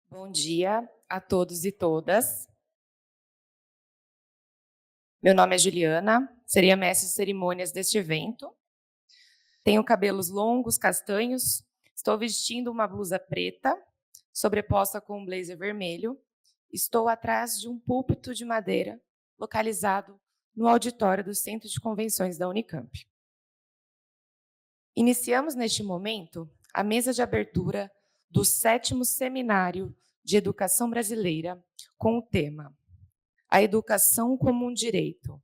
Bom dia a todos e todas. Meu nome é Juliana, serei a mestre de cerimônias deste evento. Tenho cabelos longos, castanhos, estou vestindo uma blusa preta, sobreposta com um blazer vermelho. Estou atrás de um púlpito de madeira, localizado no auditório do Centro de Convenções da Unicamp. Iniciamos neste momento a mesa de abertura do 7º Seminário de Educação Brasileira, com o tema A Educação como um Direito,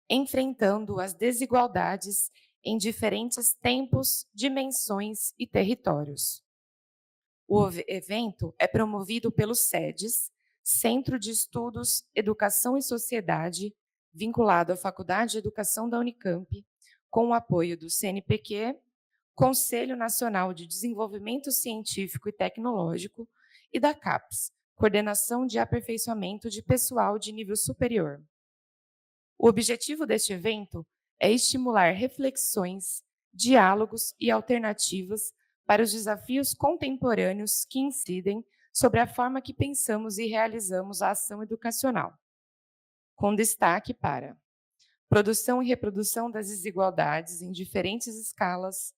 enfrentando as desigualdades em diferentes tempos, dimensões e territórios. O evento é promovido pelo SEDES, Centro de Estudos, Educação e Sociedade, vinculado à Faculdade de Educação da Unicamp, com o apoio do CNPq, Conselho Nacional de Desenvolvimento Científico e Tecnológico, e da CAPES, Coordenação de Aperfeiçoamento de Pessoal de Nível Superior. O objetivo deste evento é estimular reflexões, diálogos e alternativas para os desafios contemporâneos que incidem sobre a forma que pensamos e realizamos a ação educacional, com destaque para produção e reprodução das desigualdades em diferentes escalas,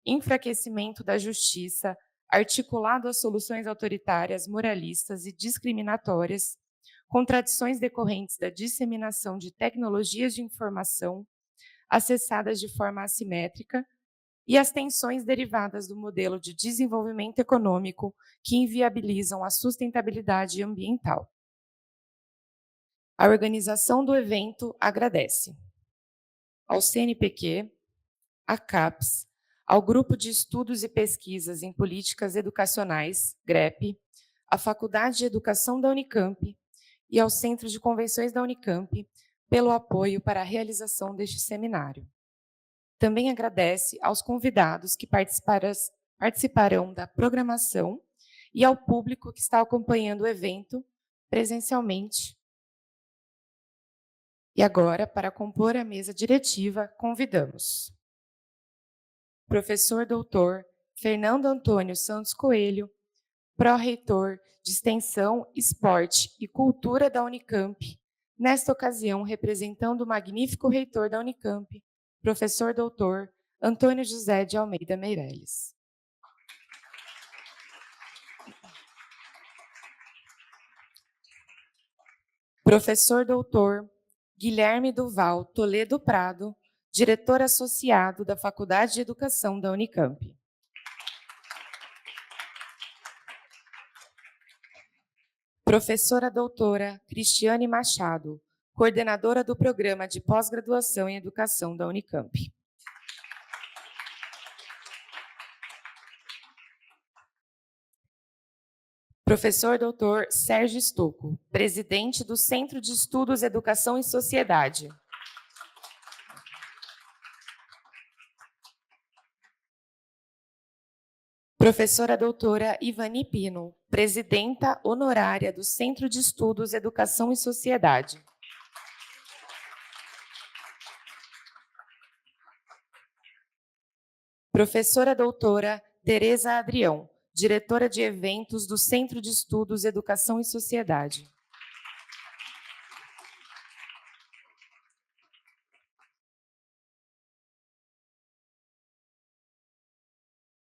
enfraquecimento da justiça, articulado a soluções autoritárias, moralistas e discriminatórias, contradições decorrentes da disseminação de tecnologias de informação acessadas de forma assimétrica e as tensões derivadas do modelo de desenvolvimento econômico que inviabilizam a sustentabilidade ambiental. A organização do evento agradece ao CNPq, à CAPES, ao Grupo de Estudos e Pesquisas em Políticas Educacionais, GREP, à Faculdade de Educação da Unicamp e ao Centro de Convenções da Unicamp pelo apoio para a realização deste seminário. Também agradece aos convidados que participarão da programação e ao público que está acompanhando o evento presencialmente. E agora, para compor a mesa diretiva, convidamos professor doutor Fernando Antônio Santos Coelho, pró-reitor de Extensão, Esporte e Cultura da Unicamp, nesta ocasião representando o magnífico reitor da Unicamp, professor doutor Antônio José de Almeida Meirelles. Professor doutor Guilherme Duval Toledo Prado, diretor associado da Faculdade de Educação da Unicamp. Professora doutora Cristiane Machado, coordenadora do Programa de Pós-Graduação em Educação da Unicamp. Professor doutor Sérgio Stocco, presidente do Centro de Estudos Educação e Sociedade. Professora doutora Ivani Pino, presidenta honorária do Centro de Estudos Educação e Sociedade. Professora doutora Tereza Adrião, diretora de eventos do Centro de Estudos Educação e Sociedade.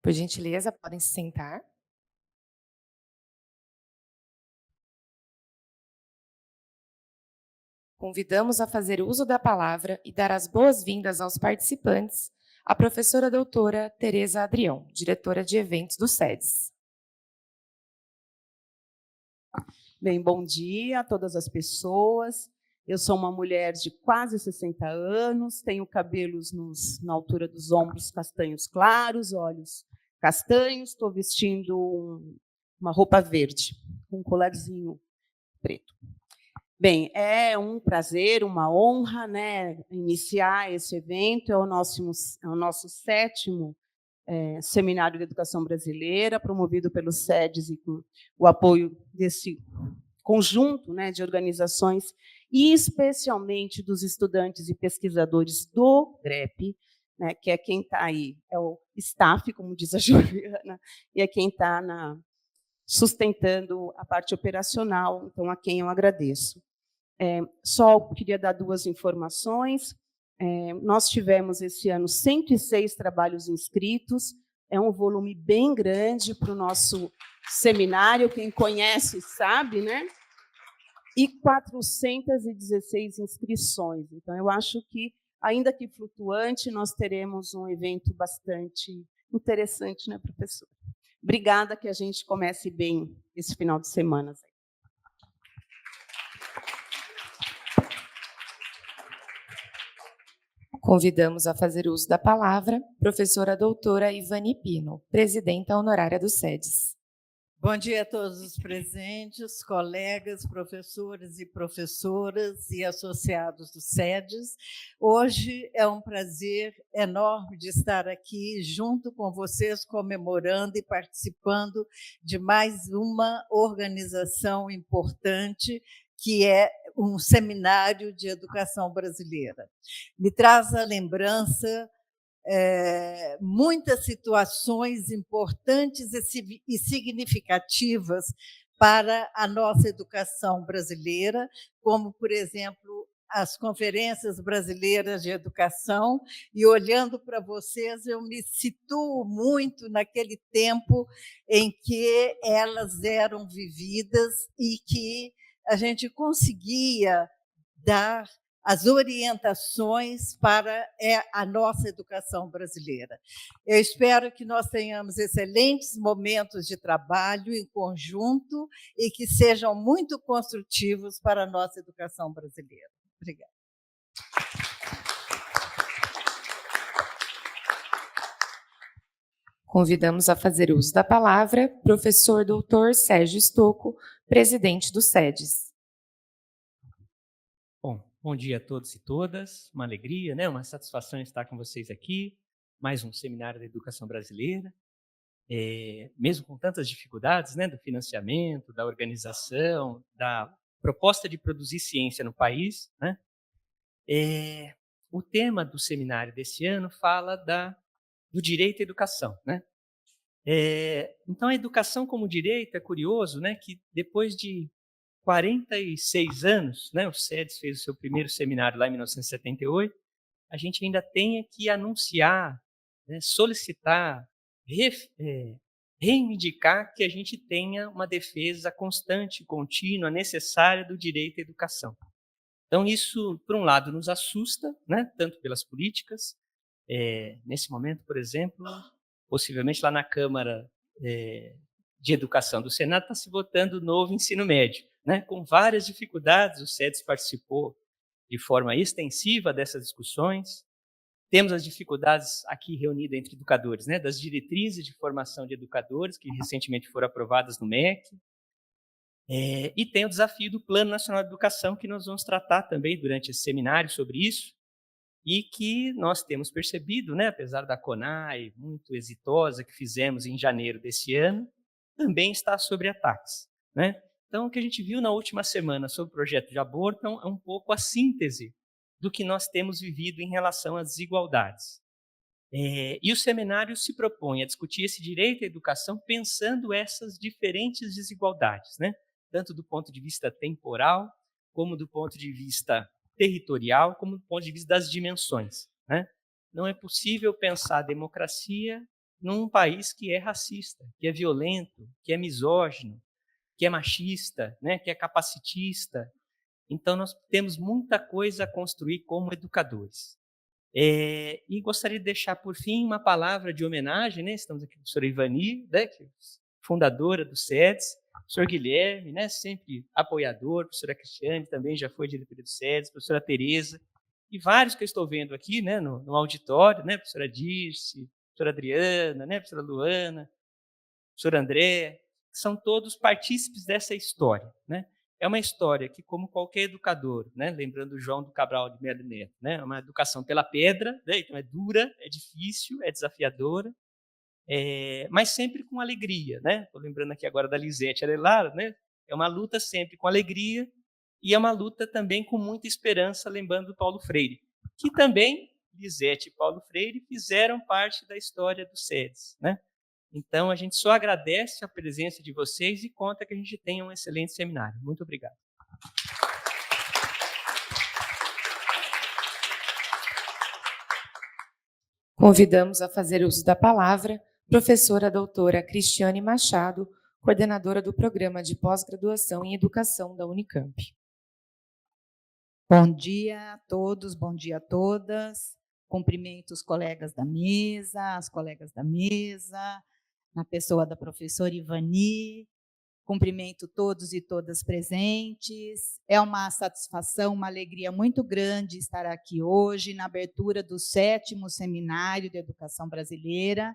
Por gentileza, podem se sentar. Convidamos a fazer uso da palavra e dar as boas-vindas aos participantes a professora doutora Tereza Adrião, diretora de eventos do SEDES. Bem, bom dia a todas as pessoas. Eu sou uma mulher de quase 60 anos, tenho cabelos na altura dos ombros castanhos claros, olhos castanhos, estou vestindo uma roupa verde, com um colarzinho preto. Bem, é um prazer, uma honra, né, iniciar esse evento. É o nosso 7º Seminário de Educação Brasileira, promovido pelo SEDES e com o apoio desse conjunto, né, de organizações, e especialmente dos estudantes e pesquisadores do GREP, né, que é quem está aí, é o staff, como diz a Juliana, e é quem está sustentando a parte operacional, então a quem eu agradeço. Só queria dar 2 informações. Nós tivemos esse ano 106 trabalhos inscritos, é um volume bem grande para o nosso seminário, quem conhece sabe, né? E 416 inscrições. Então, eu acho que, ainda que flutuante, nós teremos um evento bastante interessante, né, professora? Obrigada, que a gente comece bem esse final de semana. Convidamos a fazer uso da palavra professora doutora Ivani Pino, presidenta honorária do SEDES. Bom dia a todos os presentes, colegas, professores e professoras e associados do SEDES. Hoje é um prazer enorme de estar aqui junto com vocês, comemorando e participando de mais uma organização importante, que é um seminário de educação brasileira. Me traz a lembrança muitas situações importantes e significativas para a nossa educação brasileira, como, por exemplo, as conferências brasileiras de educação, e olhando para vocês, eu me situo muito naquele tempo em que elas eram vividas e que a gente conseguia dar as orientações para a nossa educação brasileira. Eu espero que nós tenhamos excelentes momentos de trabalho em conjunto e que sejam muito construtivos para a nossa educação brasileira. Obrigada. Convidamos a fazer uso da palavra professor doutor Sérgio Stocco, presidente do SEDES. Bom dia a todos e todas, uma alegria, né? Uma satisfação estar com vocês aqui, mais um seminário da educação brasileira, mesmo com tantas dificuldades, né? Do financiamento, da organização, da proposta de produzir ciência no país, né? O tema do seminário desse ano fala do direito à educação, né? Então, a educação como direito é curioso, né? Que depois de 46 anos, né, o SEDES fez o seu primeiro seminário lá em 1978, a gente ainda tem que anunciar, né, solicitar, reivindicar que a gente tenha uma defesa constante, contínua, necessária do direito à educação. Então, isso, por um lado, nos assusta, né, tanto pelas políticas. Nesse momento, por exemplo, possivelmente lá na Câmara de Educação do Senado está se votando o novo ensino médio, né? Com várias dificuldades. O SEDES participou de forma extensiva dessas discussões. Temos as dificuldades aqui reunidas entre educadores, né? Das diretrizes de formação de educadores, que recentemente foram aprovadas no MEC. E tem o desafio do Plano Nacional de Educação, que nós vamos tratar também durante esse seminário sobre isso, e que nós temos percebido, né, apesar da CONAI muito exitosa que fizemos em janeiro desse ano, também está sob ataques, né? Então, o que a gente viu na última semana sobre o projeto de aborto é um pouco a síntese do que nós temos vivido em relação às desigualdades. E o seminário se propõe a discutir esse direito à educação pensando essas diferentes desigualdades, né? Tanto do ponto de vista temporal, como do ponto de vista territorial, como do ponto de vista das dimensões, né? Não é possível pensar a democracia num país que é racista, que é violento, que é misógino, que é machista, né, que é capacitista. Então, nós temos muita coisa a construir como educadores. E gostaria de deixar, por fim, uma palavra de homenagem, né? Estamos aqui com a professora Ivani, né, que é fundadora do SEDES, o professor Guilherme, né, sempre apoiador, a professora Cristiane também já foi diretora do SEDES, a professora Tereza, e vários que eu estou vendo aqui, né, no auditório, né, a professora Dirce, a professora Adriana, né, a professora Luana, a professora André, que são todos partícipes dessa história, né? É uma história que, como qualquer educador, né, lembrando o João do Cabral de Melo Neto, né, é uma educação pela pedra, né, então é dura, é difícil, é desafiadora, mas sempre com alegria, né? Estou lembrando aqui agora da Lisete Arelara, né? É uma luta sempre com alegria e é uma luta também com muita esperança, lembrando do Paulo Freire, que também Lisete e Paulo Freire fizeram parte da história do SEDES, né? Então, a gente só agradece a presença de vocês e conta que a gente tenha um excelente seminário. Muito obrigado. Convidamos a fazer uso da palavra professora doutora Cristiane Machado, coordenadora do Programa de Pós-Graduação em Educação da Unicamp. Bom dia a todos, bom dia a todas. Cumprimento os colegas da mesa, as colegas da mesa, na pessoa da professora Ivani. Cumprimento todos e todas presentes. É uma satisfação, uma alegria muito grande estar aqui hoje, na abertura do 7º Seminário de Educação Brasileira,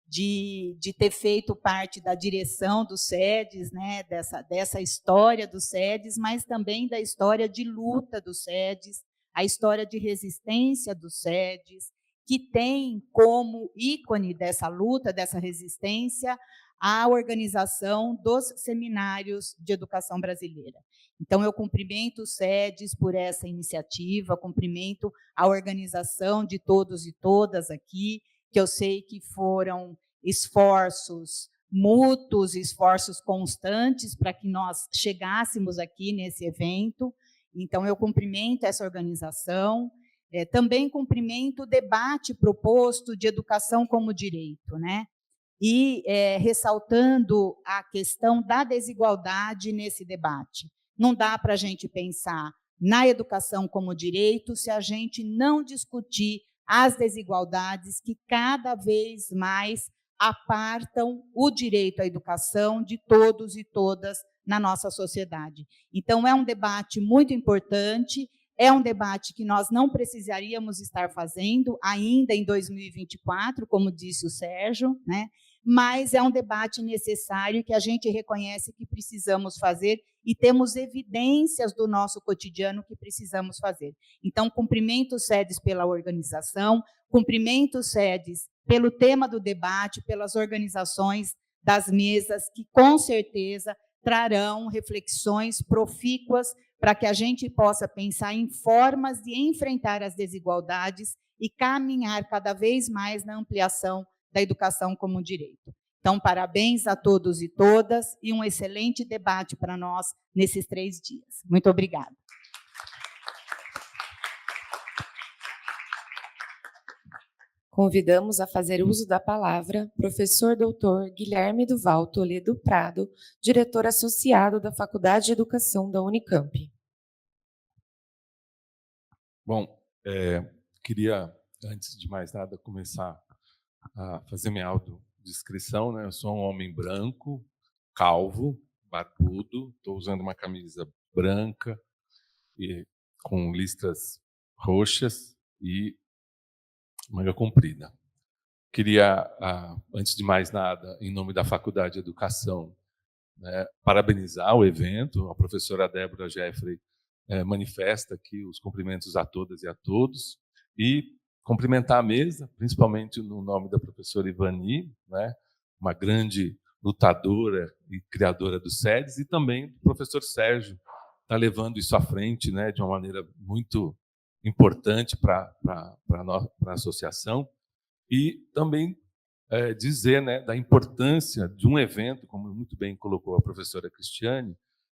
de ter feito parte da direção do SEDES, né, dessa história do SEDES, mas também da história de luta do SEDES, a história de resistência do SEDES, que tem como ícone dessa luta, dessa resistência, a organização dos seminários de educação brasileira. Então, eu cumprimento o SEDES por essa iniciativa, cumprimento a organização de todos e todas aqui, que eu sei que foram esforços mútuos, esforços constantes para que nós chegássemos aqui nesse evento. Então, eu cumprimento essa organização. Também cumprimento o debate proposto de educação como direito, né? E ressaltando a questão da desigualdade nesse debate. Não dá para a gente pensar na educação como direito se a gente não discutir as desigualdades que cada vez mais apartam o direito à educação de todos e todas na nossa sociedade. Então, é um debate muito importante, é um debate que nós não precisaríamos estar fazendo ainda em 2024, como disse o Sérgio, né? Mas é um debate necessário que a gente reconhece que precisamos fazer e temos evidências do nosso cotidiano que precisamos fazer. Então, cumprimento o SEDES pela organização, cumprimento o SEDES pelo tema do debate, pelas organizações das mesas, que com certeza trarão reflexões profícuas para que a gente possa pensar em formas de enfrentar as desigualdades e caminhar cada vez mais na ampliação da educação como direito. Então, parabéns a todos e todas e um excelente debate para nós nesses 3 dias. Muito obrigada. Convidamos a fazer uso da palavra professor doutor Guilherme Duval Toledo Prado, diretor associado da Faculdade de Educação da Unicamp. Bom, queria, antes de mais nada, começar a fazer minha autodescrição, né? Eu sou um homem branco, calvo, barbudo, estou usando uma camisa branca e com listras roxas e manga comprida. Queria, antes de mais nada, em nome da Faculdade de Educação, né, parabenizar o evento. A professora Débora Jeffrey manifesta aqui os cumprimentos a todas e a todos e cumprimentar a mesa, principalmente no nome da professora Ivani, né, uma grande lutadora e criadora do SEDES, e também do professor Sérgio, está levando isso à frente, né, de uma maneira muito importante para a associação, e também dizer, né, da importância de um evento, como muito bem colocou a professora Cristiane,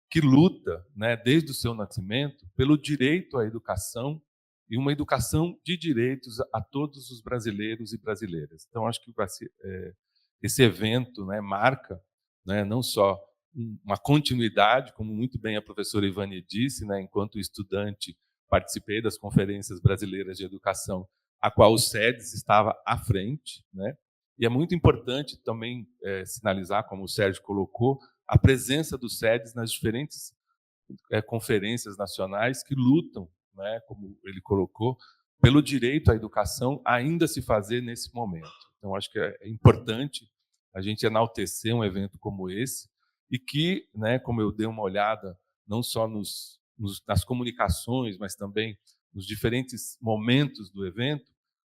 que luta, né, desde o seu nascimento pelo direito à educação e uma educação de direitos a todos os brasileiros e brasileiras. Então, acho que esse evento, né, marca, né, não só uma continuidade, como muito bem a professora Ivani disse, né, enquanto estudante participei das conferências brasileiras de educação, a qual o SEDES estava à frente, né, e é muito importante também sinalizar, como o Sérgio colocou, a presença do SEDES nas diferentes conferências nacionais que lutam, né, como ele colocou, pelo direito à educação ainda se fazer nesse momento. Então, acho que é importante a gente enaltecer um evento como esse e que, né, como eu dei uma olhada, não só nas comunicações, mas também nos diferentes momentos do evento,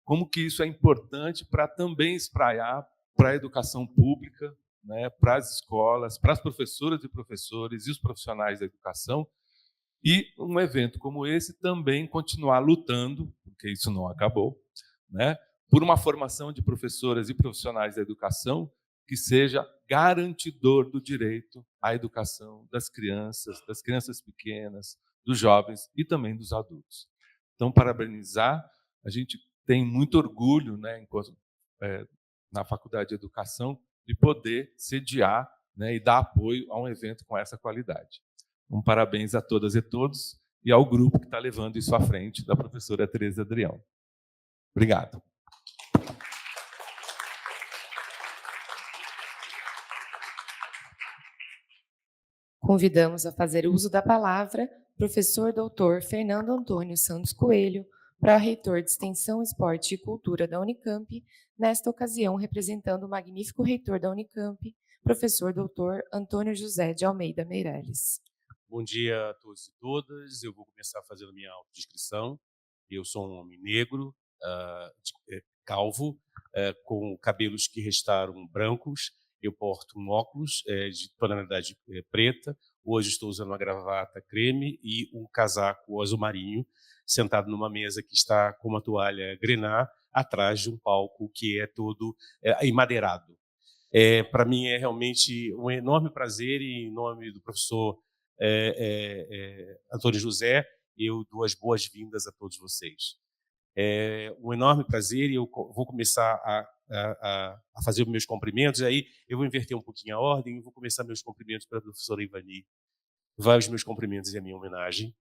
como que isso é importante para também espraiar para a educação pública, né, para as escolas, para as professoras e professores e os profissionais da educação, e um evento como esse também continuar lutando, porque isso não acabou, né, por uma formação de professoras e profissionais da educação que seja garantidor do direito à educação das crianças pequenas, dos jovens e também dos adultos. Então, parabenizar, a gente tem muito orgulho, né, enquanto na Faculdade de Educação, de poder sediar, né, e dar apoio a um evento com essa qualidade. Um parabéns a todas e todos e ao grupo que está levando isso à frente, da professora Tereza Adrião. Obrigado. Convidamos a fazer uso da palavra professor doutor Fernando Antônio Santos Coelho, pró-reitor de Extensão, Esporte e Cultura da Unicamp, nesta ocasião representando o magnífico reitor da Unicamp, professor doutor Antônio José de Almeida Meirelles. Bom dia a todos e todas. Eu vou começar fazendo a minha autodescrição. Eu sou um homem negro, calvo, com cabelos que restaram brancos. Eu porto um óculos de tonalidade preta. Hoje estou usando uma gravata creme e um casaco azul marinho, sentado numa mesa que está com uma toalha grená, atrás de um palco que é todo emadeirado. Para mim é realmente um enorme prazer, e em nome do professor Antônio José, eu dou as boas-vindas a todos vocês. É um enorme prazer, e eu vou começar a fazer os meus cumprimentos. Aí eu vou inverter um pouquinho a ordem e vou começar meus cumprimentos para a professora Ivani. Vai os meus cumprimentos e a minha homenagem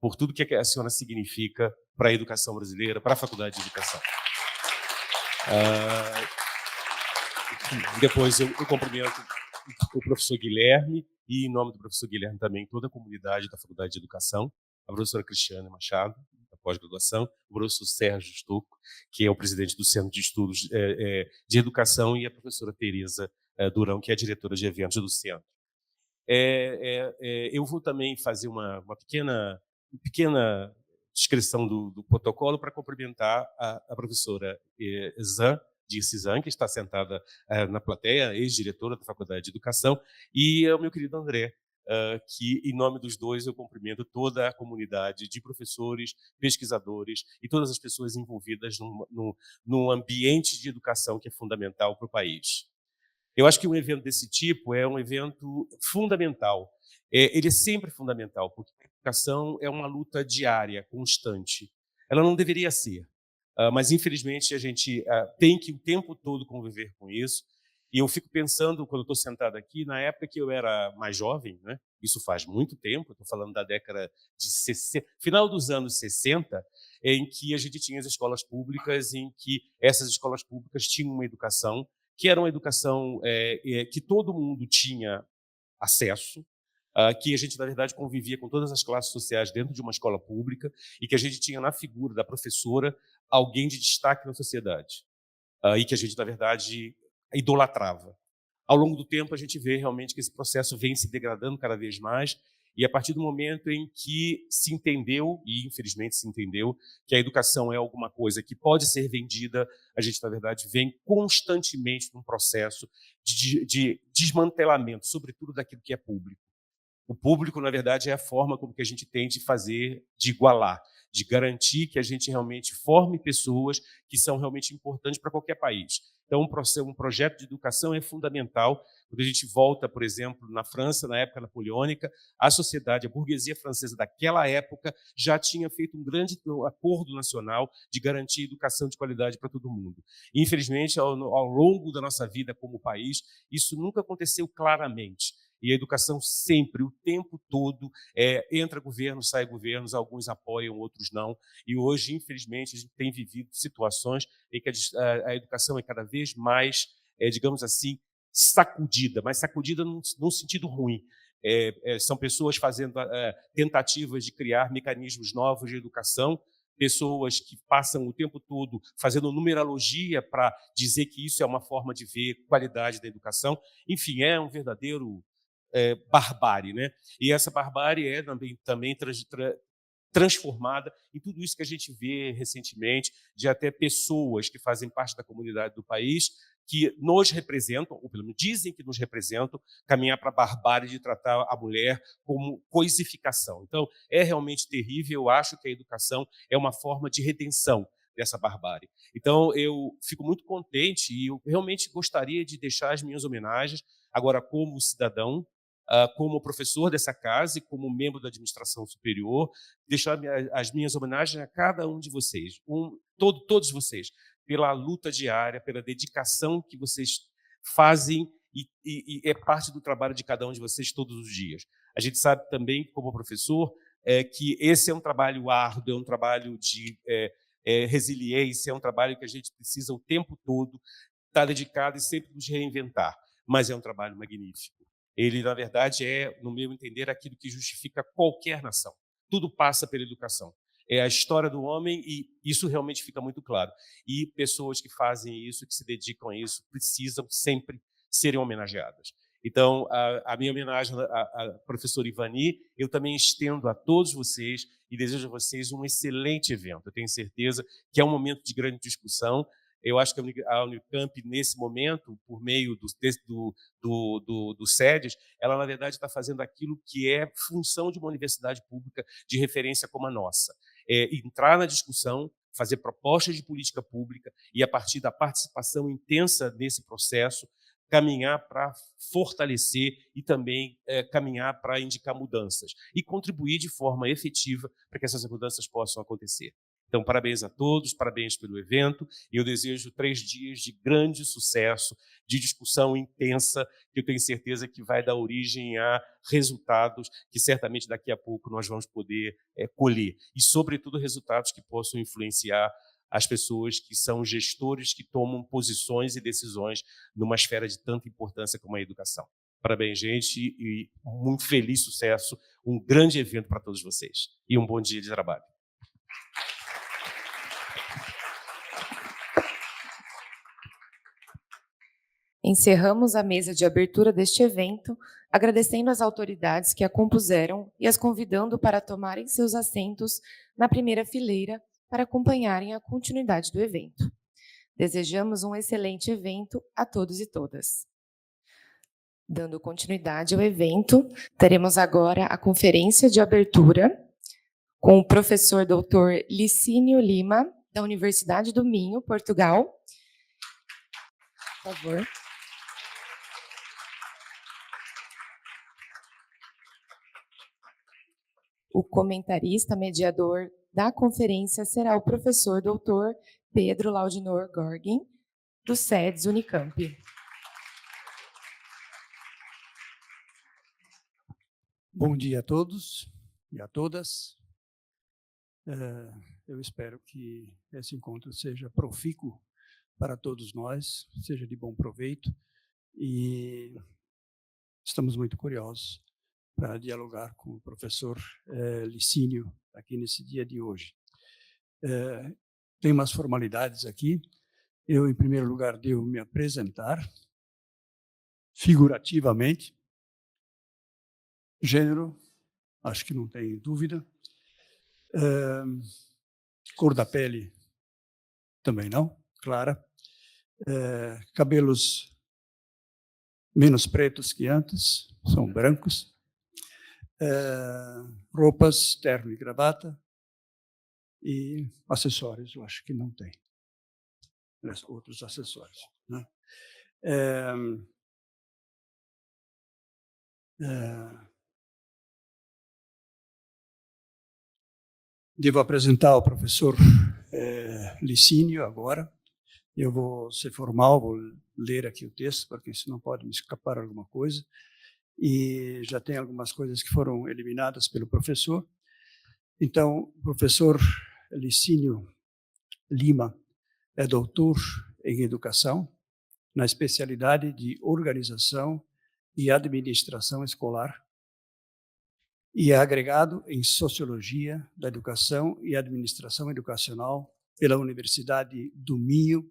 por tudo que a senhora significa para a educação brasileira, para a Faculdade de Educação. Depois eu cumprimento o professor Guilherme, e em nome do professor Guilherme também toda a comunidade da Faculdade de Educação, a professora Cristiane Machado, da pós-graduação, o professor Sérgio Stocco, que é o presidente do Centro de Estudos de Educação, e a professora Tereza Durão, que é a diretora de eventos do Centro. Eu vou também fazer uma pequena descrição do protocolo para cumprimentar a professora Dirce Zan, que está sentada na plateia, ex-diretora da Faculdade de Educação, e o meu querido André, que, em nome dos dois, eu cumprimento toda a comunidade de professores, pesquisadores e todas as pessoas envolvidas num ambiente de educação que é fundamental para o país. Eu acho que um evento desse tipo é um evento fundamental. Ele é sempre fundamental, porque a educação é uma luta diária, constante. Ela não deveria ser. Mas, infelizmente, a gente tem que o tempo todo conviver com isso. E eu fico pensando, quando estou sentado aqui, na época que eu era mais jovem, né? Isso faz muito tempo, estou falando da década de 60, final dos anos 60, em que a gente tinha as escolas públicas, em que essas escolas públicas tinham uma educação, que era uma educação que todo mundo tinha acesso, que a gente, na verdade, convivia com todas as classes sociais dentro de uma escola pública, e que a gente tinha na figura da professora alguém de destaque na sociedade, e que a gente, na verdade, idolatrava. Ao longo do tempo, a gente vê realmente que esse processo vem se degradando cada vez mais, e a partir do momento em que se entendeu, e infelizmente se entendeu, que a educação é alguma coisa que pode ser vendida, a gente, na verdade, vem constantemente num processo de desmantelamento, sobretudo daquilo que é público. O público, na verdade, é a forma como que a gente tem de fazer, de igualar, de garantir que a gente realmente forme pessoas que são realmente importantes para qualquer país. Então, um projeto de educação é fundamental. Quando a gente volta, por exemplo, na França, na época napoleônica, a sociedade, a burguesia francesa daquela época já tinha feito um grande acordo nacional de garantir educação de qualidade para todo mundo. Infelizmente, ao longo da nossa vida como país, isso nunca aconteceu claramente. E a educação sempre, o tempo todo, entra governos, sai governos, alguns apoiam, outros não. E hoje, infelizmente, a gente tem vivido situações em que a educação é cada vez mais, digamos assim, sacudida, mas sacudida num sentido ruim. São pessoas fazendo tentativas de criar mecanismos novos de educação, pessoas que passam o tempo todo fazendo numerologia para dizer que isso é uma forma de ver qualidade da educação. Enfim, é um verdadeiro barbárie, né? E essa barbárie é também transformada em tudo isso que a gente vê recentemente, de até pessoas que fazem parte da comunidade do país, que nos representam, ou pelo menos dizem que nos representam, caminhar para a barbárie de tratar a mulher como coisificação. Então, é realmente terrível. Eu acho que a educação é uma forma de redenção, dessa barbárie. Então, eu fico muito contente e eu realmente gostaria de deixar as minhas homenagens, agora como cidadão, como professor dessa casa e como membro da administração superior, deixar as minhas homenagens a cada um de vocês, todos vocês, pela luta diária, pela dedicação que vocês fazem e é parte do trabalho de cada um de vocês todos os dias. A gente sabe também, como professor, que esse é um trabalho árduo, é um trabalho de resiliência, é um trabalho que a gente precisa o tempo todo estar dedicado e sempre nos reinventar, mas é um trabalho magnífico. Ele, na verdade, no meu entender, aquilo que justifica qualquer nação. Tudo passa pela educação. É a história do homem e isso realmente fica muito claro. E pessoas que fazem isso, que se dedicam a isso, precisam sempre serem homenageadas. Então, a minha homenagem à professora Ivani, eu também estendo a todos vocês e desejo a vocês um excelente evento. Eu tenho certeza que é um momento de grande discussão. Eu acho que a Unicamp, nesse momento, por meio do SEDES, ela, na verdade, está fazendo aquilo que é função de uma universidade pública de referência como a nossa. Entrar na discussão, fazer propostas de política pública e, a partir da participação intensa nesse processo, caminhar para fortalecer e também caminhar para indicar mudanças e contribuir de forma efetiva para que essas mudanças possam acontecer. Então, parabéns a todos, parabéns pelo evento, e eu desejo 3 dias de grande sucesso, de discussão intensa, que eu tenho certeza que vai dar origem a resultados que certamente daqui a pouco nós vamos poder colher, e, sobretudo, resultados que possam influenciar as pessoas que são gestores que tomam posições e decisões numa esfera de tanta importância como a educação. Parabéns, gente, e muito feliz sucesso, um grande evento para todos vocês, e um bom dia de trabalho. Encerramos a mesa de abertura deste evento, agradecendo às autoridades que a compuseram e as convidando para tomarem seus assentos na primeira fileira para acompanharem a continuidade do evento. Desejamos um excelente evento a todos e todas. Dando continuidade ao evento, teremos agora a conferência de abertura com o professor Dr. Licínio Lima, da Universidade do Minho, Portugal. Por favor. O comentarista mediador da conferência será o professor Dr. Pedro Laudinor Gorgin, do SEDES Unicamp. Bom dia a todos e a todas. Eu espero que esse encontro seja profícuo para todos nós, seja de bom proveito, e estamos muito curiosos para dialogar com o professor Licínio aqui nesse dia de hoje. Tem umas formalidades aqui. Eu, em primeiro lugar, devo me apresentar figurativamente. Gênero, acho que não tem dúvida. Cor da pele, também não, clara. Cabelos menos pretos que antes, são brancos. Roupas, terno e gravata. E acessórios, eu acho que não tem. Outros acessórios, né? Devo apresentar o professor Licínio agora. Eu vou ser formal, vou ler aqui o texto, porque senão pode me escapar alguma coisa. E já tem algumas coisas que foram eliminadas pelo professor. Então, o professor Licínio Lima é doutor em educação, na especialidade de organização e administração escolar, e é agregado em sociologia da educação e administração educacional pela Universidade do Minho,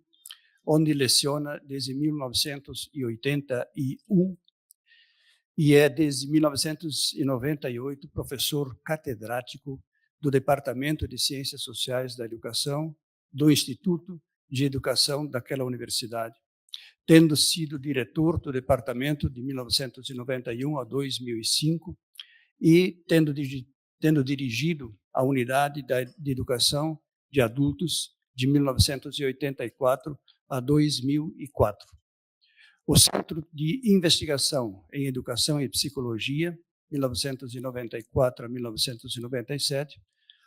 onde leciona desde 1981 e é desde 1998 professor catedrático do Departamento de Ciências Sociais da Educação do Instituto de Educação daquela universidade, tendo sido diretor do departamento de 1991 a 2005 e tendo dirigido a unidade de educação de adultos de 1984 a 2004. O Centro de Investigação em Educação e Psicologia, 1994 a 1997,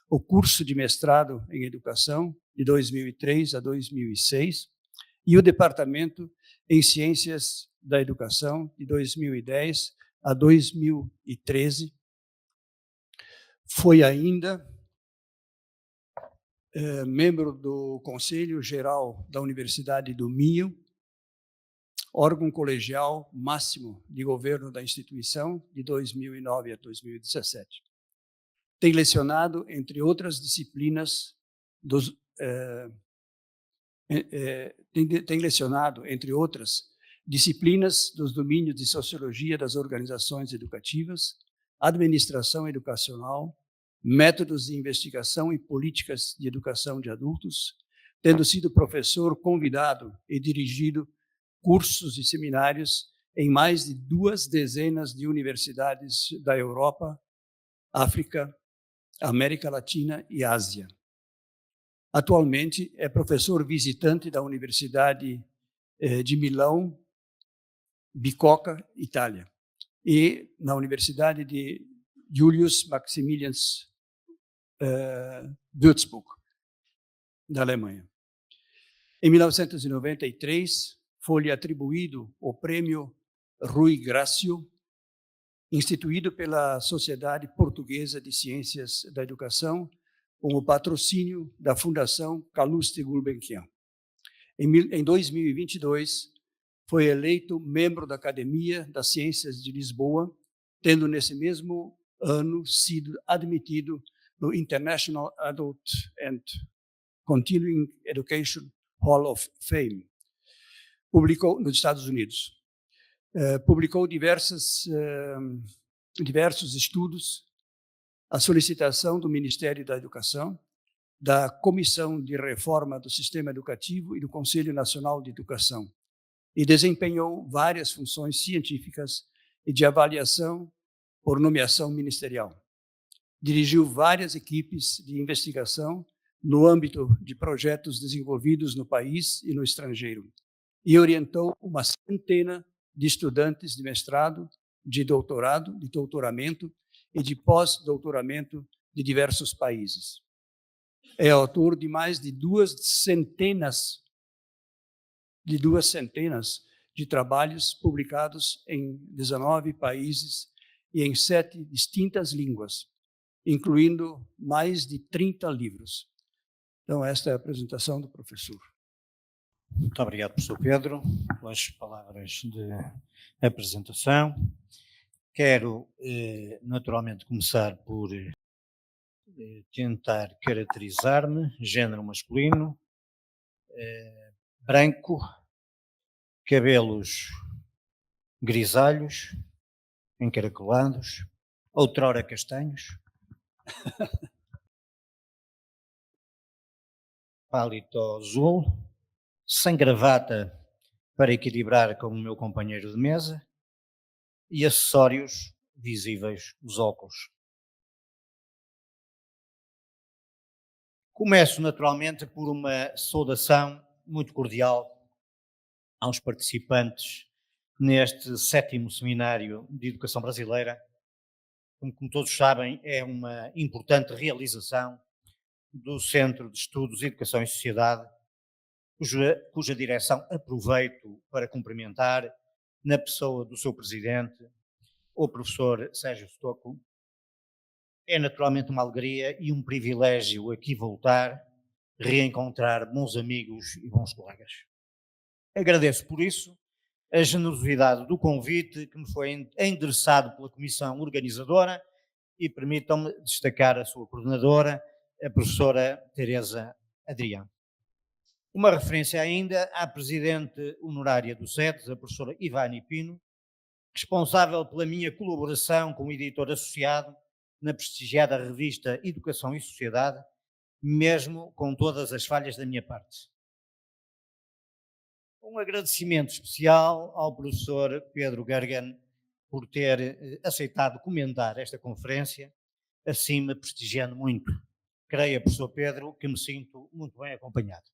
o curso de mestrado em Educação, de 2003 a 2006, e o Departamento em Ciências da Educação, de 2010 a 2013. Foi ainda membro do Conselho Geral da Universidade do Minho, órgão colegial máximo de governo da instituição, de 2009 a 2017. Tem lecionado, entre outras disciplinas, tem lecionado, entre outras, disciplinas dos domínios de Sociologia das Organizações Educativas, Administração Educacional, Métodos de Investigação e Políticas de Educação de Adultos, tendo sido professor convidado e dirigido cursos e seminários em mais de 2 dezenas de universidades da Europa, África, América Latina e Ásia. Atualmente é professor visitante da Universidade de Milão, Bicocca, Itália, e na Universidade de Julius Maximilians Würzburg, da Alemanha. Em 1993, foi-lhe atribuído o Prêmio Rui Grácio, instituído pela Sociedade Portuguesa de Ciências da Educação, com o patrocínio da Fundação Calouste Gulbenkian. Em 2022, foi eleito membro da Academia das Ciências de Lisboa, tendo nesse mesmo ano sido admitido no International Adult and Continuing Education Hall of Fame. Publicou nos Estados Unidos. Publicou diversos estudos à solicitação do Ministério da Educação, da Comissão de Reforma do Sistema Educativo e do Conselho Nacional de Educação, e desempenhou várias funções científicas e de avaliação por nomeação ministerial. Dirigiu várias equipes de investigação no âmbito de projetos desenvolvidos no país e no estrangeiro, e orientou uma centena de estudantes de mestrado, de doutorado, de doutoramento e de pós-doutoramento de diversos países. É autor de mais de 2 centenas de trabalhos publicados em 19 países e em 7 distintas línguas, incluindo mais de 30 livros. Então, esta é a apresentação do professor. Muito obrigado, professor Pedro, pelas palavras de apresentação. Quero, naturalmente, começar por tentar caracterizar-me, género masculino, branco, cabelos grisalhos, encaracolados, outrora castanhos, pálito azul, sem gravata para equilibrar com o meu companheiro de mesa e acessórios visíveis, os óculos. Começo naturalmente por uma saudação muito cordial aos participantes neste 7º Seminário de Educação Brasileira. Como todos sabem, é uma importante realização do Centro de Estudos Educação e Sociedade, cuja direção aproveito para cumprimentar na pessoa do seu presidente, o professor Sérgio Stocco. É naturalmente uma alegria e um privilégio aqui voltar, reencontrar bons amigos e bons colegas. Agradeço por isso a generosidade do convite que me foi endereçado pela comissão organizadora e permitam-me destacar a sua coordenadora, a professora Teresa Adrião. Uma referência ainda à presidente honorária do SETES, a professora Ivani Pino, responsável pela minha colaboração como editor associado na prestigiada revista Educação e Sociedade, mesmo com todas as falhas da minha parte. Um agradecimento especial ao professor Pedro Gergen por ter aceitado comentar esta conferência, assim me prestigiando muito. creia, professor Pedro, que me sinto muito bem acompanhado.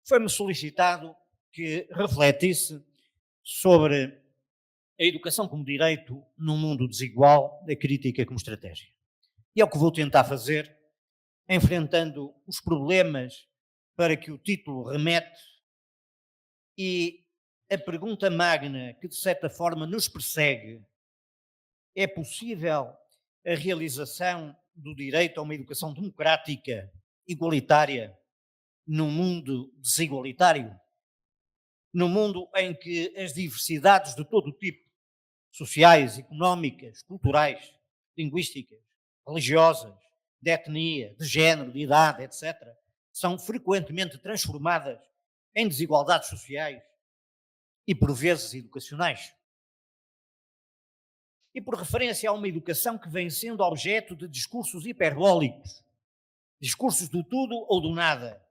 Foi-me solicitado que refletisse sobre a educação como direito num mundo desigual, a crítica como estratégia. E é o que vou tentar fazer, enfrentando os problemas para que o título remete e a pergunta magna que, de certa forma, nos persegue: é possível a realização do direito a uma educação democrática, igualitária, num mundo desigualitário? Num mundo em que as diversidades de todo o tipo, sociais, económicas, culturais, linguísticas, religiosas, de etnia, de género, de idade, etc., são frequentemente transformadas em desigualdades sociais e, por vezes, educacionais. E por referência a uma educação que vem sendo objeto de discursos hiperbólicos, discursos do tudo ou do nada,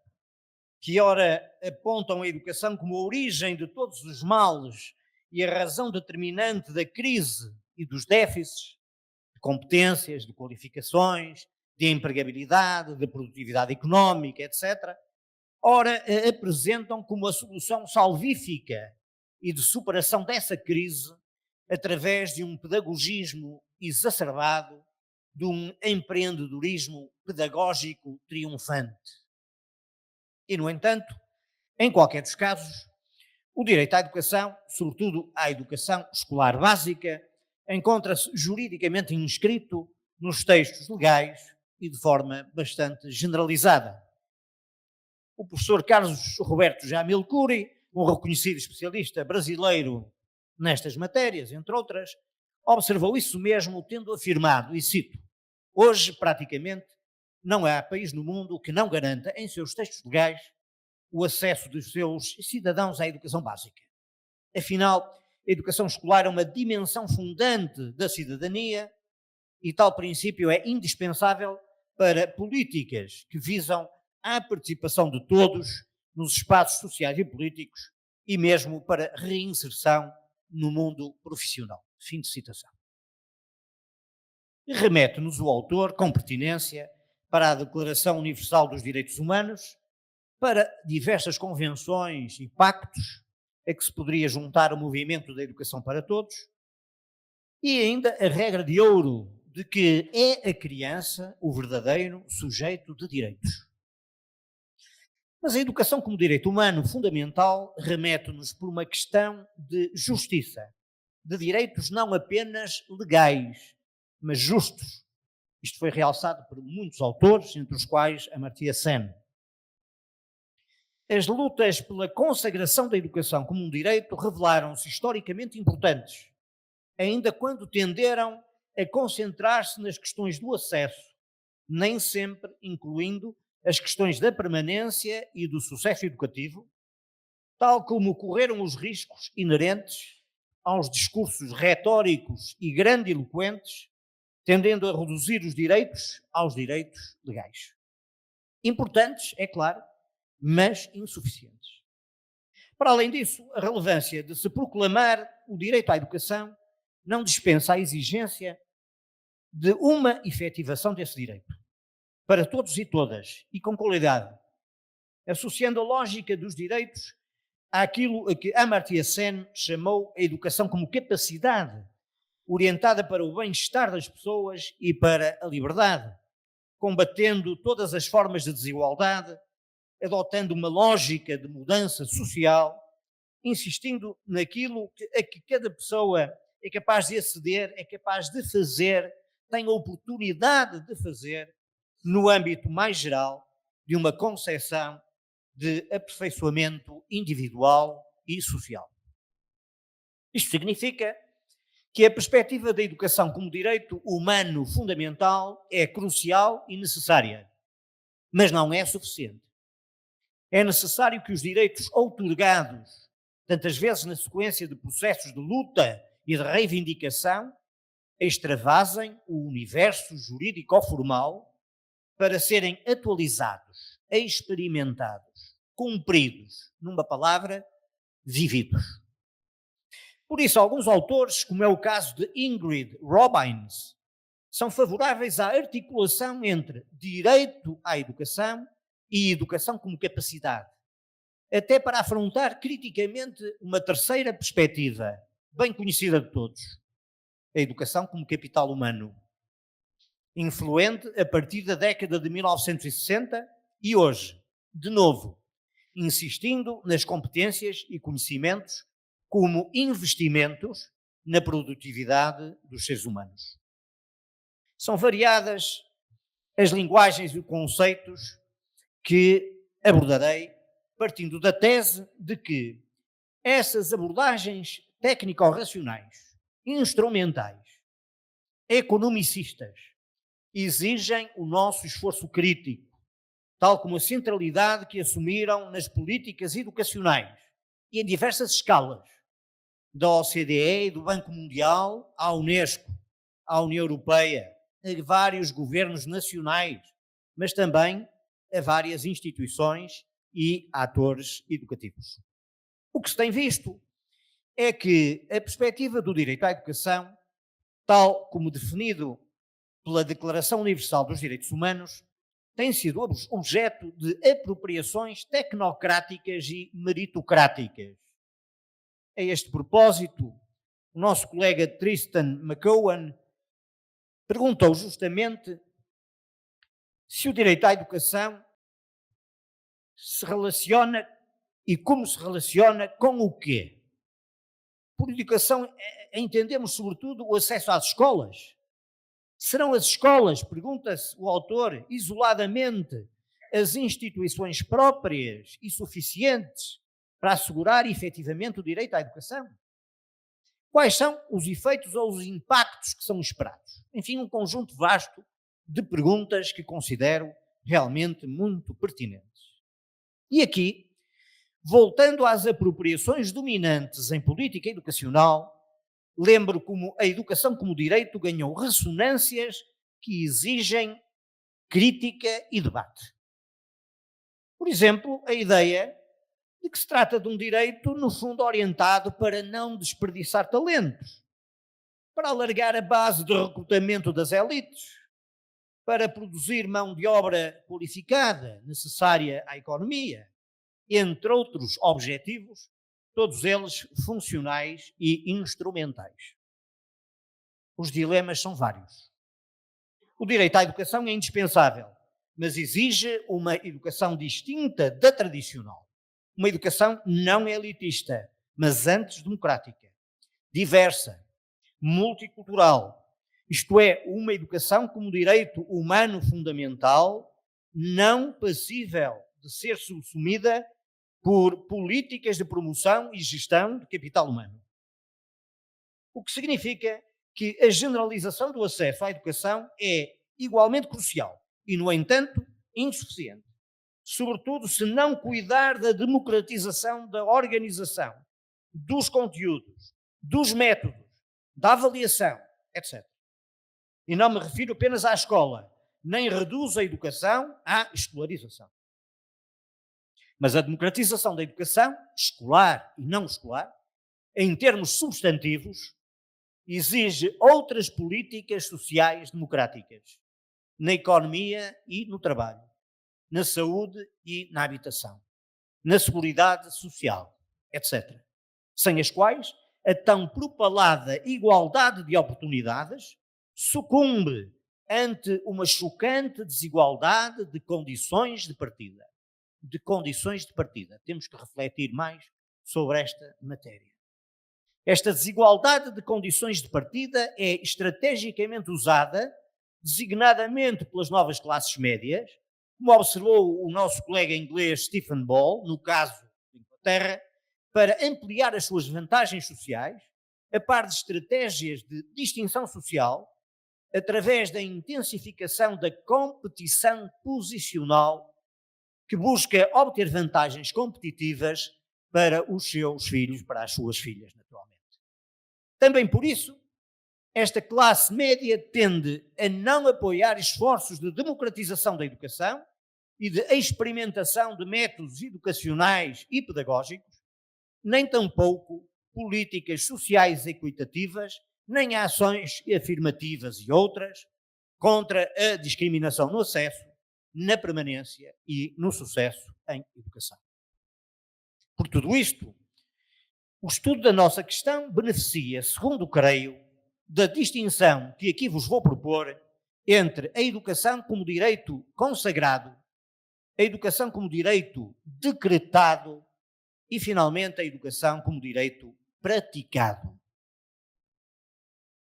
que ora apontam a educação como a origem de todos os males e a razão determinante da crise e dos déficits de competências, de qualificações, de empregabilidade, de produtividade económica, etc., ora a apresentam como a solução salvífica e de superação dessa crise através de um pedagogismo exacerbado, de um empreendedorismo pedagógico triunfante. E, no entanto, em qualquer dos casos, o direito à educação, sobretudo à educação escolar básica, encontra-se juridicamente inscrito nos textos legais e de forma bastante generalizada. O professor Carlos Roberto Jamil Curi, um reconhecido especialista brasileiro nestas matérias, entre outras, observou isso mesmo, tendo afirmado, e cito: hoje, praticamente, não há país no mundo que não garanta em seus textos legais o acesso dos seus cidadãos à educação básica. Afinal, a educação escolar é uma dimensão fundante da cidadania e tal princípio é indispensável para políticas que visam a participação de todos nos espaços sociais e políticos e mesmo para reinserção no mundo profissional. Fim de citação. Remete-nos o autor, com pertinência, para a Declaração Universal dos Direitos Humanos, para diversas convenções e pactos a que se poderia juntar o movimento da educação para todos, e ainda a regra de ouro de que é a criança o verdadeiro sujeito de direitos. Mas a educação como direito humano fundamental remete-nos por uma questão de justiça, de direitos não apenas legais, mas justos. Isto foi realçado por muitos autores, entre os quais Amartya Sen. As lutas pela consagração da educação como um direito revelaram-se historicamente importantes, ainda quando tenderam a concentrar-se nas questões do acesso, nem sempre incluindo as questões da permanência e do sucesso educativo, tal como correram os riscos inerentes aos discursos retóricos e grandiloquentes, tendendo a reduzir os direitos aos direitos legais. Importantes, é claro, mas insuficientes. Para além disso, a relevância de se proclamar o direito à educação não dispensa a exigência de uma efetivação desse direito, para todos e todas, e com qualidade, associando a lógica dos direitos àquilo a que Amartya Sen chamou a educação como capacidade, orientada para o bem-estar das pessoas e para a liberdade, combatendo todas as formas de desigualdade, adotando uma lógica de mudança social, insistindo naquilo a que cada pessoa é capaz de aceder, é capaz de fazer, tem a oportunidade de fazer, no âmbito mais geral de uma concepção de aperfeiçoamento individual e social. Isto significa que a perspectiva da educação como direito humano fundamental é crucial e necessária, mas não é suficiente. É necessário que os direitos outorgados, tantas vezes na sequência de processos de luta e de reivindicação, extravasem o universo jurídico-formal para serem atualizados, experimentados, cumpridos, numa palavra, vividos. Por isso, alguns autores, como é o caso de Ingrid Robbins, são favoráveis à articulação entre direito à educação e educação como capacidade, até para afrontar criticamente uma terceira perspectiva, bem conhecida de todos, a educação como capital humano, influente a partir da década de 1960 e hoje, de novo, insistindo nas competências e conhecimentos como investimentos na produtividade dos seres humanos. São variadas as linguagens e conceitos que abordarei, partindo da tese de que essas abordagens técnico-racionais, instrumentais, economicistas, exigem o nosso esforço crítico, tal como a centralidade que assumiram nas políticas educacionais e em diversas escalas, da OCDE e do Banco Mundial à Unesco, à União Europeia, a vários governos nacionais, mas também a várias instituições e atores educativos. O que se tem visto é que a perspectiva do direito à educação, tal como definido pela Declaração Universal dos Direitos Humanos, tem sido objeto de apropriações tecnocráticas e meritocráticas. A este propósito, o nosso colega Tristan McCowan perguntou justamente se o direito à educação se relaciona e como se relaciona com o quê? Por educação entendemos sobretudo o acesso às escolas. Serão as escolas, pergunta-se o autor, isoladamente, as instituições próprias e suficientes para assegurar efetivamente o direito à educação? Quais são os efeitos ou os impactos que são esperados? Enfim, um conjunto vasto de perguntas que considero realmente muito pertinentes. E aqui, voltando às apropriações dominantes em política educacional, lembro como a educação como direito ganhou ressonâncias que exigem crítica e debate. Por exemplo, a ideia de que se trata de um direito, no fundo, orientado para não desperdiçar talentos, para alargar a base de recrutamento das elites, para produzir mão de obra qualificada necessária à economia, entre outros objetivos, todos eles funcionais e instrumentais. Os dilemas são vários. O direito à educação é indispensável, mas exige uma educação distinta da tradicional. Uma educação não elitista, mas antes democrática, diversa, multicultural, isto é, uma educação como direito humano fundamental, não passível de ser subsumida por políticas de promoção e gestão de capital humano. O que significa que a generalização do acesso à educação é igualmente crucial e, no entanto, insuficiente. Sobretudo se não cuidar da democratização da organização, dos conteúdos, dos métodos, da avaliação, etc. E não me refiro apenas à escola, nem reduzo a educação à escolarização. Mas a democratização da educação, escolar e não escolar, em termos substantivos, exige outras políticas sociais democráticas, na economia e no trabalho, na saúde e na habitação, na seguridade social, etc. Sem as quais a tão propalada igualdade de oportunidades sucumbe ante uma chocante desigualdade de condições de partida. De condições de partida. Temos que refletir mais sobre esta matéria. Esta desigualdade de condições de partida é estrategicamente usada, designadamente pelas novas classes médias, como observou o nosso colega inglês Stephen Ball, no caso da Inglaterra, para ampliar as suas vantagens sociais, a par de estratégias de distinção social, através da intensificação da competição posicional que busca obter vantagens competitivas para os seus filhos, para as suas filhas, naturalmente. Também por isso, esta classe média tende a não apoiar esforços de democratização da educação e de experimentação de métodos educacionais e pedagógicos, nem tampouco políticas sociais equitativas, nem ações afirmativas e outras contra a discriminação no acesso, na permanência e no sucesso em educação. Por tudo isto, o estudo da nossa questão beneficia, segundo creio, da distinção que aqui vos vou propor entre a educação como direito consagrado, a educação como direito decretado e, finalmente, a educação como direito praticado.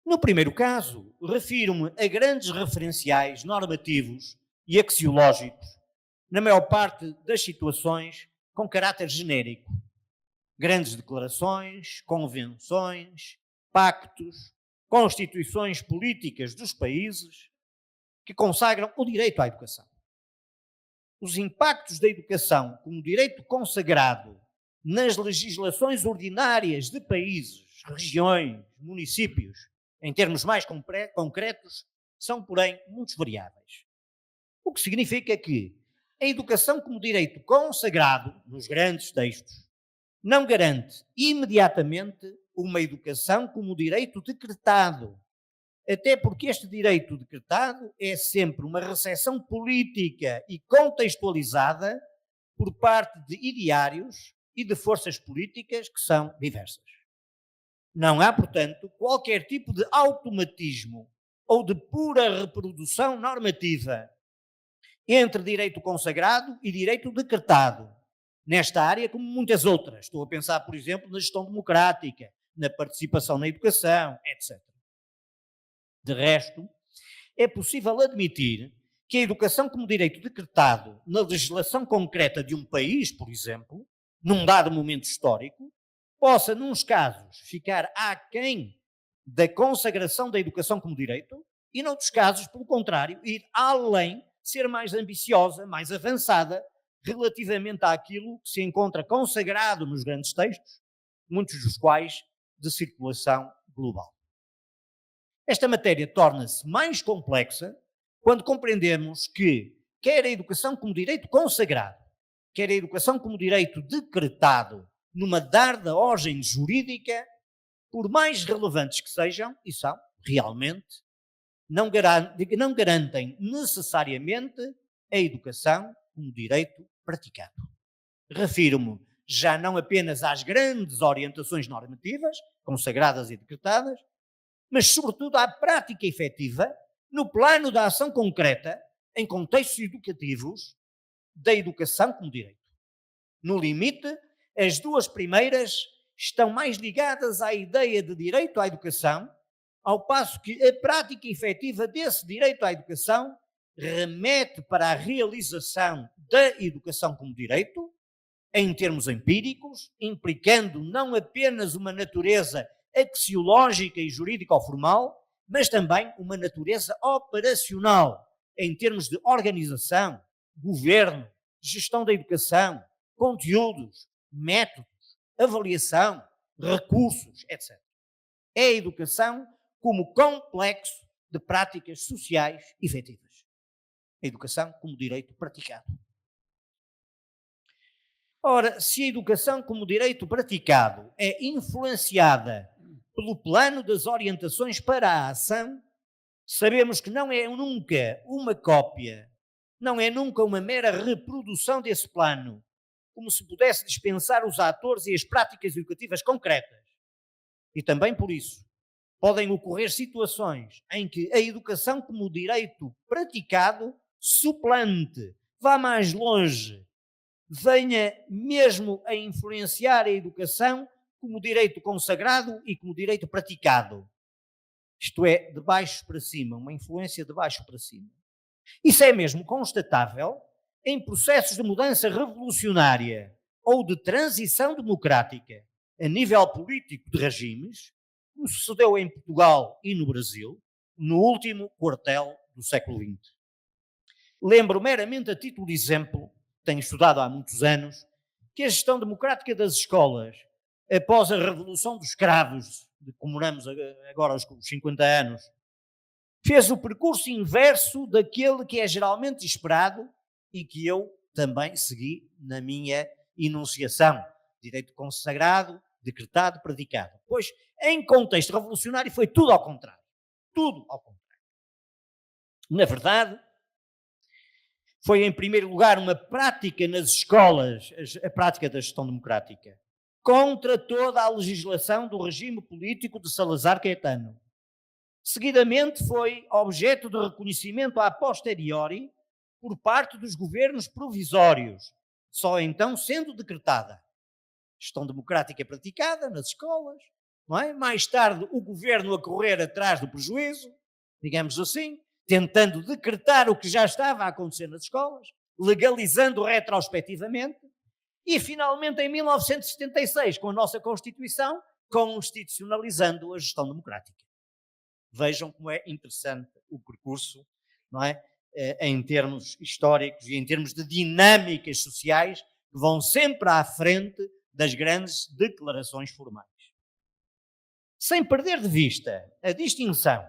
No primeiro caso, refiro-me a grandes referenciais normativos e axiológicos, na maior parte das situações com caráter genérico. Grandes declarações, convenções, pactos, constituições políticas dos países que consagram o direito à educação. Os impactos da educação como direito consagrado nas legislações ordinárias de países, regiões, municípios, em termos mais concretos, são, porém, muito variáveis. O que significa que a educação como direito consagrado, nos grandes textos, não garante imediatamente uma educação como direito decretado, até porque este direito decretado é sempre uma recepção política e contextualizada por parte de ideários e de forças políticas que são diversas. Não há, portanto, qualquer tipo de automatismo ou de pura reprodução normativa entre direito consagrado e direito decretado, nesta área como muitas outras. Estou a pensar, por exemplo, na gestão democrática, na participação na educação, etc. De resto, é possível admitir que a educação como direito decretado na legislação concreta de um país, por exemplo, num dado momento histórico, possa, nos casos, ficar aquém da consagração da educação como direito e, noutros casos, pelo contrário, ir além, ser mais ambiciosa, mais avançada, relativamente àquilo que se encontra consagrado nos grandes textos, muitos dos quais de circulação global. Esta matéria torna-se mais complexa quando compreendemos que, quer a educação como direito consagrado, quer a educação como direito decretado, numa darda ordem jurídica, por mais relevantes que sejam, e são, realmente, não garantem necessariamente a educação como direito praticado. Refiro-me já não apenas às grandes orientações normativas, consagradas e decretadas, mas sobretudo à prática efetiva, no plano da ação concreta, em contextos educativos, da educação como direito. No limite, as duas primeiras estão mais ligadas à ideia de direito à educação, ao passo que a prática efetiva desse direito à educação remete para a realização da educação como direito, em termos empíricos, implicando não apenas uma natureza axiológica e jurídico-formal, mas também uma natureza operacional, em termos de organização, governo, gestão da educação, conteúdos, métodos, avaliação, recursos, etc. É a educação como complexo de práticas sociais efetivas. A educação como direito praticado. Ora, se a educação como direito praticado é influenciada pelo plano das orientações para a ação, sabemos que não é nunca uma cópia, não é nunca uma mera reprodução desse plano, como se pudesse dispensar os atores e as práticas educativas concretas. E também por isso, podem ocorrer situações em que a educação como direito praticado suplante, vá mais longe, venha mesmo a influenciar a educação como direito consagrado e como direito praticado. Isto é, de baixo para cima, uma influência de baixo para cima. Isso é mesmo constatável em processos de mudança revolucionária ou de transição democrática a nível político de regimes, como sucedeu em Portugal e no Brasil, no último quartel do século XX. Lembro meramente a título de exemplo, tenho estudado há muitos anos, que a gestão democrática das escolas, após a Revolução dos Cravos, que comemoramos agora os 50 anos, fez o percurso inverso daquele que é geralmente esperado e que eu também segui na minha enunciação. Direito consagrado, decretado, praticado. Pois, em contexto revolucionário, foi tudo ao contrário. Tudo ao contrário. Na verdade, foi em primeiro lugar uma prática nas escolas, a prática da gestão democrática, contra toda a legislação do regime político de Salazar Caetano. Seguidamente foi objeto de reconhecimento a posteriori por parte dos governos provisórios, só então sendo decretada. Gestão democrática praticada nas escolas, não é? Mais tarde o governo a correr atrás do prejuízo, digamos assim, tentando decretar o que já estava a acontecer nas escolas, legalizando retrospectivamente, e finalmente em 1976, com a nossa Constituição, constitucionalizando a gestão democrática. Vejam como é interessante o percurso, não é? Em termos históricos e em termos de dinâmicas sociais que vão sempre à frente das grandes declarações formais. Sem perder de vista a distinção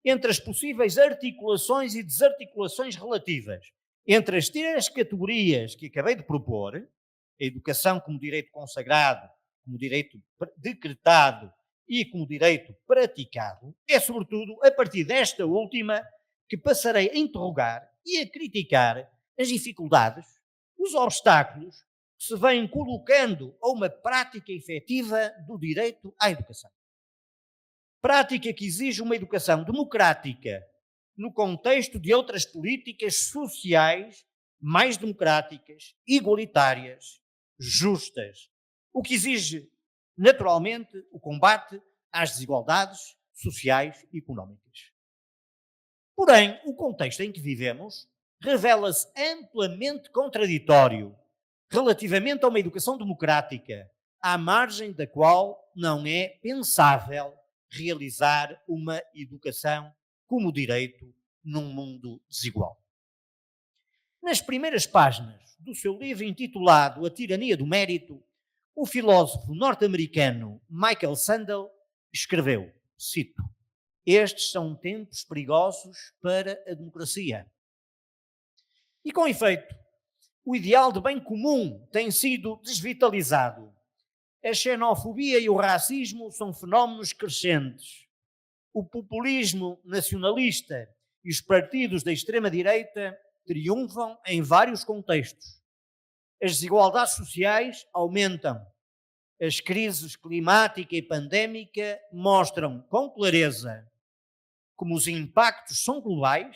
entre as possíveis articulações e desarticulações relativas entre as três categorias que acabei de propor, a educação como direito consagrado, como direito decretado e como direito praticado, é sobretudo a partir desta última que passarei a interrogar e a criticar as dificuldades, os obstáculos que se vêm colocando a uma prática efetiva do direito à educação. Prática que exige uma educação democrática no contexto de outras políticas sociais mais democráticas, igualitárias, justas, o que exige, naturalmente, o combate às desigualdades sociais e económicas. Porém, o contexto em que vivemos revela-se amplamente contraditório relativamente a uma educação democrática, à margem da qual não é pensável realizar uma educação como direito num mundo desigual. Nas primeiras páginas do seu livro intitulado A Tirania do Mérito, o filósofo norte-americano Michael Sandel escreveu, cito, estes são tempos perigosos para a democracia. E com efeito, o ideal de bem comum tem sido desvitalizado. A xenofobia e o racismo são fenómenos crescentes. O populismo nacionalista e os partidos da extrema-direita triunfam em vários contextos. As desigualdades sociais aumentam. As crises climática e pandémica mostram com clareza como os impactos são globais,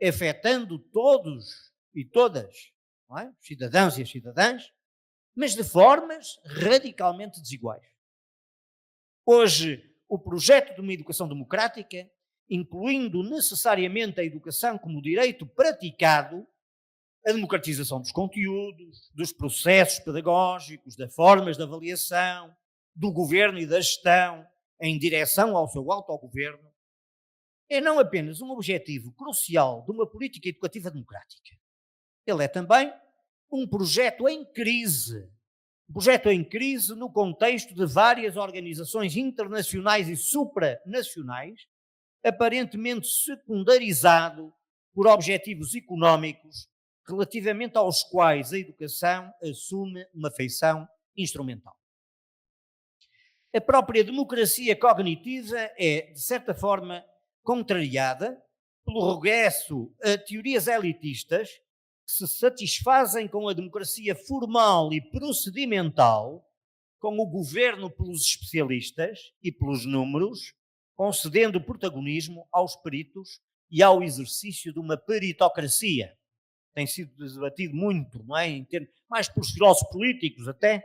afetando todos e todas, não é? Os cidadãos e as cidadãs, mas de formas radicalmente desiguais. Hoje, o projeto de uma educação democrática, incluindo necessariamente a educação como direito praticado, a democratização dos conteúdos, dos processos pedagógicos, das formas de avaliação, do governo e da gestão em direção ao seu autogoverno, é não apenas um objetivo crucial de uma política educativa democrática. Ele é também um projeto em crise. Um projeto em crise no contexto de várias organizações internacionais e supranacionais, aparentemente secundarizado por objetivos económicos relativamente aos quais a educação assume uma feição instrumental. A própria democracia cognitiva é, de certa forma, contrariada pelo regresso a teorias elitistas que se satisfazem com a democracia formal e procedimental, com o governo pelos especialistas e pelos números, concedendo protagonismo aos peritos e ao exercício de uma peritocracia. Tem sido debatido muito, não é? Mais pelos filósofos políticos até,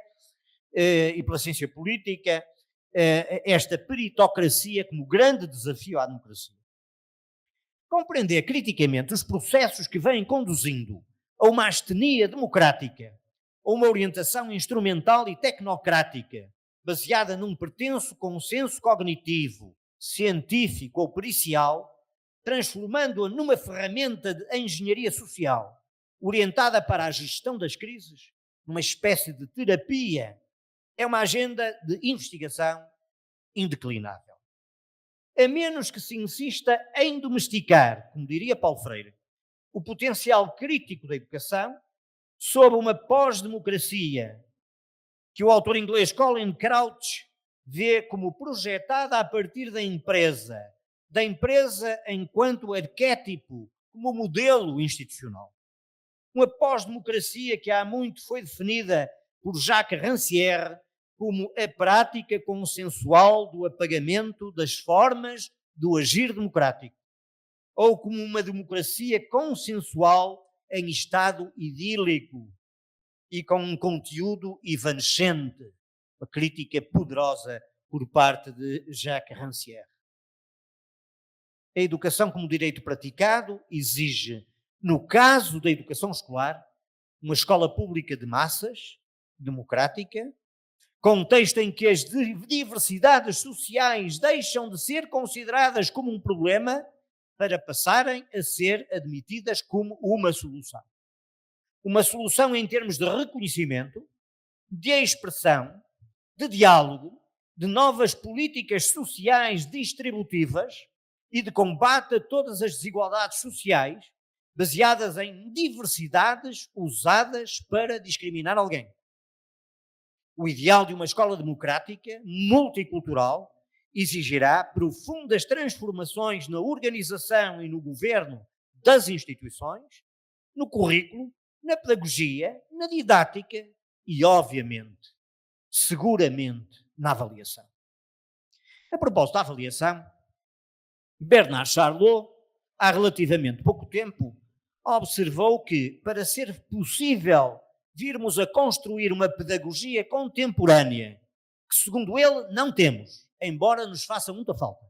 e pela ciência política, esta peritocracia como grande desafio à democracia. Compreender criticamente os processos que vêm conduzindo a uma astenia democrática, a uma orientação instrumental e tecnocrática, baseada num pretenso consenso cognitivo, científico ou pericial, transformando-a numa ferramenta de engenharia social, orientada para a gestão das crises, numa espécie de terapia, é uma agenda de investigação indeclinável. A menos que se insista em domesticar, como diria Paulo Freire, o potencial crítico da educação, sob uma pós-democracia que o autor inglês Colin Crouch vê como projetada a partir da empresa enquanto arquétipo como modelo institucional. Uma pós-democracia que há muito foi definida por Jacques Rancière como a prática consensual do apagamento das formas do agir democrático, ou como uma democracia consensual em estado idílico e com um conteúdo evanescente, uma crítica poderosa por parte de Jacques Rancière. A educação como direito praticado exige, no caso da educação escolar, uma escola pública de massas, democrática, contexto em que as diversidades sociais deixam de ser consideradas como um problema para passarem a ser admitidas como uma solução. Uma solução em termos de reconhecimento, de expressão, de diálogo, de novas políticas sociais distributivas e de combate a todas as desigualdades sociais baseadas em diversidades usadas para discriminar alguém. O ideal de uma escola democrática, multicultural, exigirá profundas transformações na organização e no governo das instituições, no currículo, na pedagogia, na didática e, obviamente, seguramente, na avaliação. A propósito da avaliação, Bernard Charlot, há relativamente pouco tempo, observou que, para ser possível virmos a construir uma pedagogia contemporânea, que, segundo ele, não temos, embora nos faça muita falta,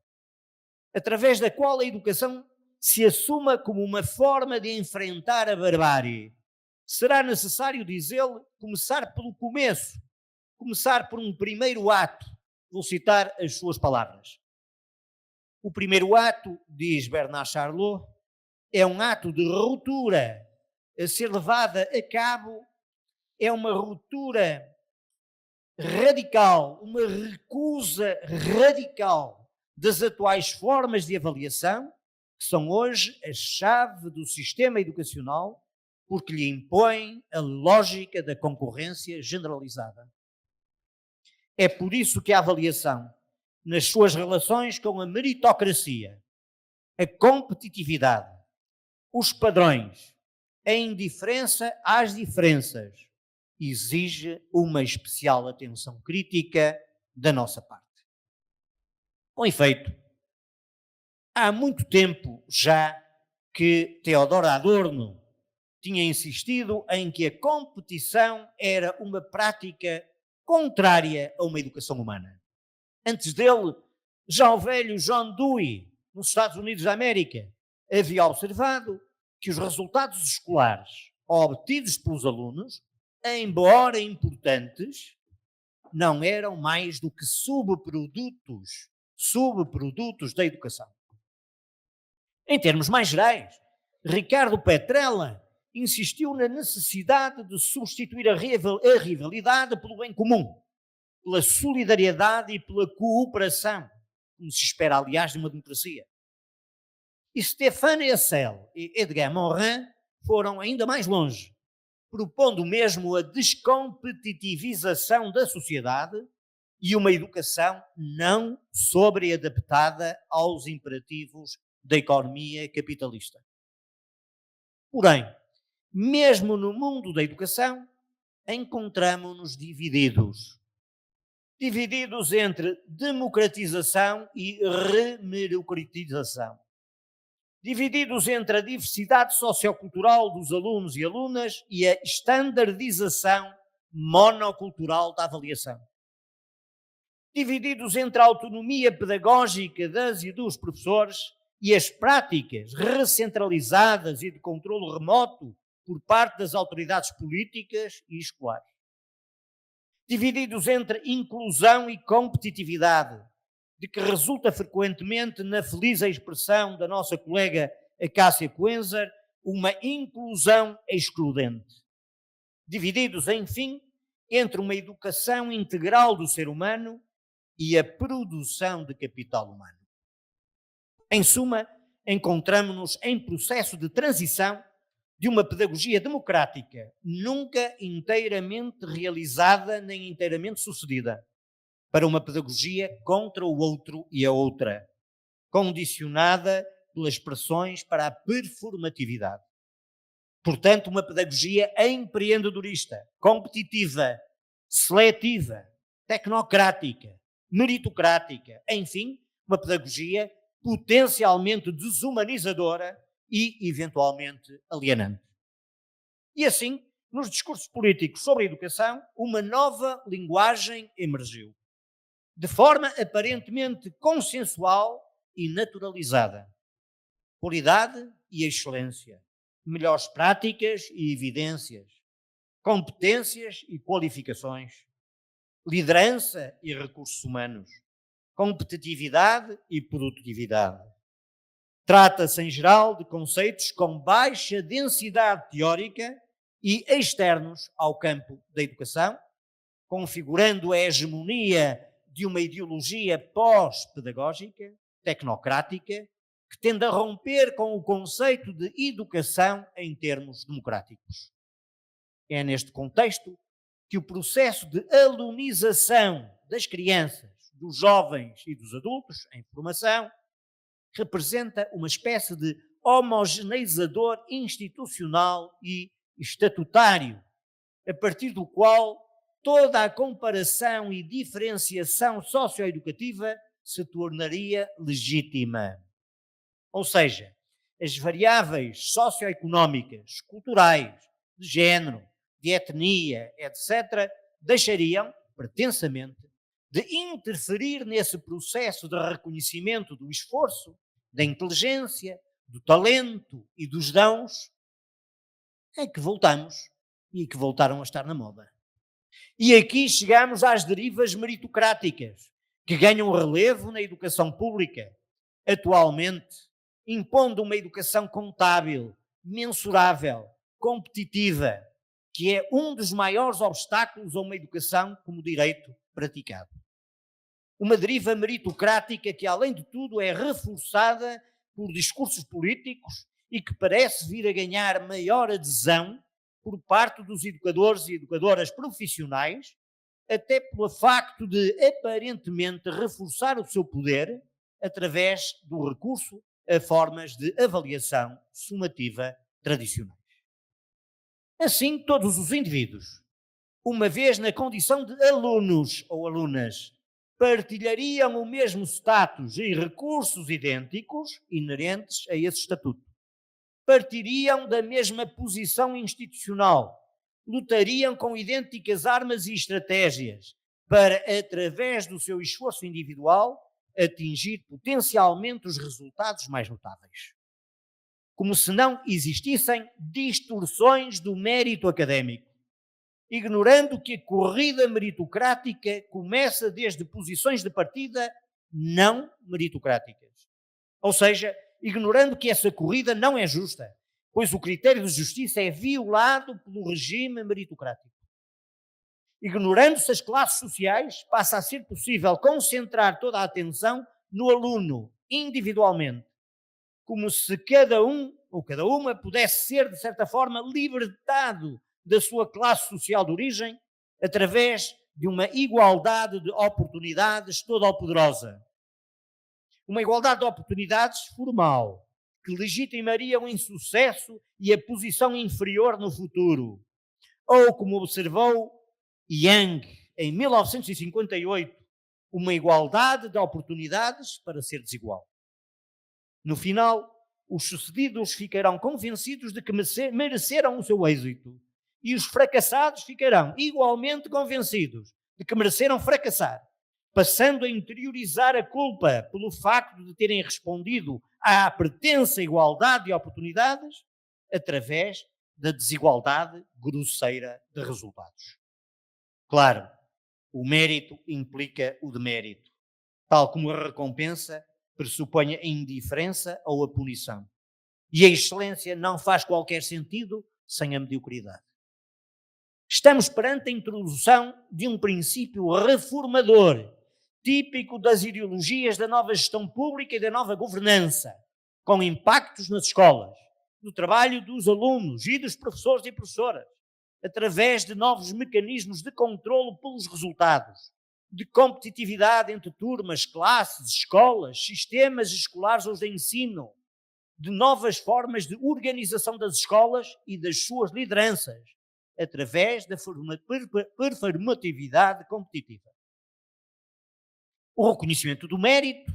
através da qual a educação se assuma como uma forma de enfrentar a barbárie, será necessário, diz ele, começar pelo começo, começar por um primeiro ato. Vou citar as suas palavras. O primeiro ato, diz Bernard Charlot, é um ato de ruptura a ser levada a cabo, é uma ruptura radical, uma recusa radical das atuais formas de avaliação, que são hoje a chave do sistema educacional, porque lhe impõem a lógica da concorrência generalizada. É por isso que a avaliação, nas suas relações com a meritocracia, a competitividade, os padrões, a indiferença às diferenças, exige uma especial atenção crítica da nossa parte. Com efeito, há muito tempo já que Theodor Adorno tinha insistido em que a competição era uma prática contrária a uma educação humana. Antes dele, já o velho John Dewey, nos Estados Unidos da América, havia observado que os resultados escolares obtidos pelos alunos, embora importantes, não eram mais do que subprodutos da educação. Em termos mais gerais, Ricardo Petrella insistiu na necessidade de substituir a rivalidade pelo bem comum, pela solidariedade e pela cooperação, como se espera, aliás, de uma democracia. E Stéphane Hessel e Edgar Morin foram ainda mais longe, propondo mesmo a descompetitivização da sociedade e uma educação não sobreadaptada aos imperativos da economia capitalista. Porém, mesmo no mundo da educação, encontramos-nos divididos. Divididos entre democratização e remerocratização. Divididos entre a diversidade sociocultural dos alunos e alunas e a estandardização monocultural da avaliação. Divididos entre a autonomia pedagógica das e dos professores e as práticas recentralizadas e de controlo remoto por parte das autoridades políticas e escolares. Divididos entre inclusão e competitividade, de que resulta frequentemente na feliz expressão da nossa colega Acácia Coenzer, uma inclusão excludente. Divididos, enfim, entre uma educação integral do ser humano e a produção de capital humano. Em suma, encontramos-nos em processo de transição de uma pedagogia democrática nunca inteiramente realizada nem inteiramente sucedida, para uma pedagogia contra o outro e a outra, condicionada pelas pressões para a performatividade. Portanto, uma pedagogia empreendedorista, competitiva, seletiva, tecnocrática, meritocrática, enfim, uma pedagogia potencialmente desumanizadora e, eventualmente, alienante. E assim, nos discursos políticos sobre a educação, uma nova linguagem emergiu, de forma aparentemente consensual e naturalizada. Qualidade e excelência, melhores práticas e evidências, competências e qualificações, liderança e recursos humanos, competitividade e produtividade. Trata-se, em geral, de conceitos com baixa densidade teórica e externos ao campo da educação, configurando a hegemonia de uma ideologia pós-pedagógica, tecnocrática, que tende a romper com o conceito de educação em termos democráticos. É neste contexto que o processo de alunização das crianças, dos jovens e dos adultos em formação representa uma espécie de homogeneizador institucional e estatutário, a partir do qual toda a comparação e diferenciação socioeducativa se tornaria legítima. Ou seja, as variáveis socioeconómicas, culturais, de género, de etnia, etc., deixariam, pretensamente, de interferir nesse processo de reconhecimento do esforço, da inteligência, do talento e dos dons, é que voltamos e que voltaram a estar na moda. E aqui chegamos às derivas meritocráticas, que ganham relevo na educação pública, atualmente, impondo uma educação contábil, mensurável, competitiva, que é um dos maiores obstáculos a uma educação como direito praticado. Uma deriva meritocrática que, além de tudo, é reforçada por discursos políticos e que parece vir a ganhar maior adesão por parte dos educadores e educadoras profissionais, até pelo facto de, aparentemente, reforçar o seu poder através do recurso a formas de avaliação sumativa tradicionais. Assim, todos os indivíduos, uma vez na condição de alunos ou alunas, partilhariam o mesmo status e recursos idênticos inerentes a esse estatuto. Partiriam da mesma posição institucional, lutariam com idênticas armas e estratégias para, através do seu esforço individual, atingir potencialmente os resultados mais notáveis. Como se não existissem distorções do mérito académico, ignorando que a corrida meritocrática começa desde posições de partida não meritocráticas. Ou seja, ignorando que essa corrida não é justa, pois o critério de justiça é violado pelo regime meritocrático. Ignorando-se as classes sociais, passa a ser possível concentrar toda a atenção no aluno, individualmente, como se cada um ou cada uma pudesse ser, de certa forma, libertado da sua classe social de origem através de uma igualdade de oportunidades todo-poderosa. Uma igualdade de oportunidades formal, que legitimaria o insucesso e a posição inferior no futuro. Ou, como observou Young em 1958, uma igualdade de oportunidades para ser desigual. No final, os sucedidos ficarão convencidos de que mereceram o seu êxito e os fracassados ficarão igualmente convencidos de que mereceram fracassar, passando a interiorizar a culpa pelo facto de terem respondido à pretensa igualdade de oportunidades através da desigualdade grosseira de resultados. Claro, o mérito implica o demérito, tal como a recompensa pressupõe a indiferença ou a punição. E a excelência não faz qualquer sentido sem a mediocridade. Estamos perante a introdução de um princípio reformador, típico das ideologias da nova gestão pública e da nova governança, com impactos nas escolas, no trabalho dos alunos e dos professores e professoras, através de novos mecanismos de controlo pelos resultados, de competitividade entre turmas, classes, escolas, sistemas escolares ou de ensino, de novas formas de organização das escolas e das suas lideranças, através da performatividade competitiva. O reconhecimento do mérito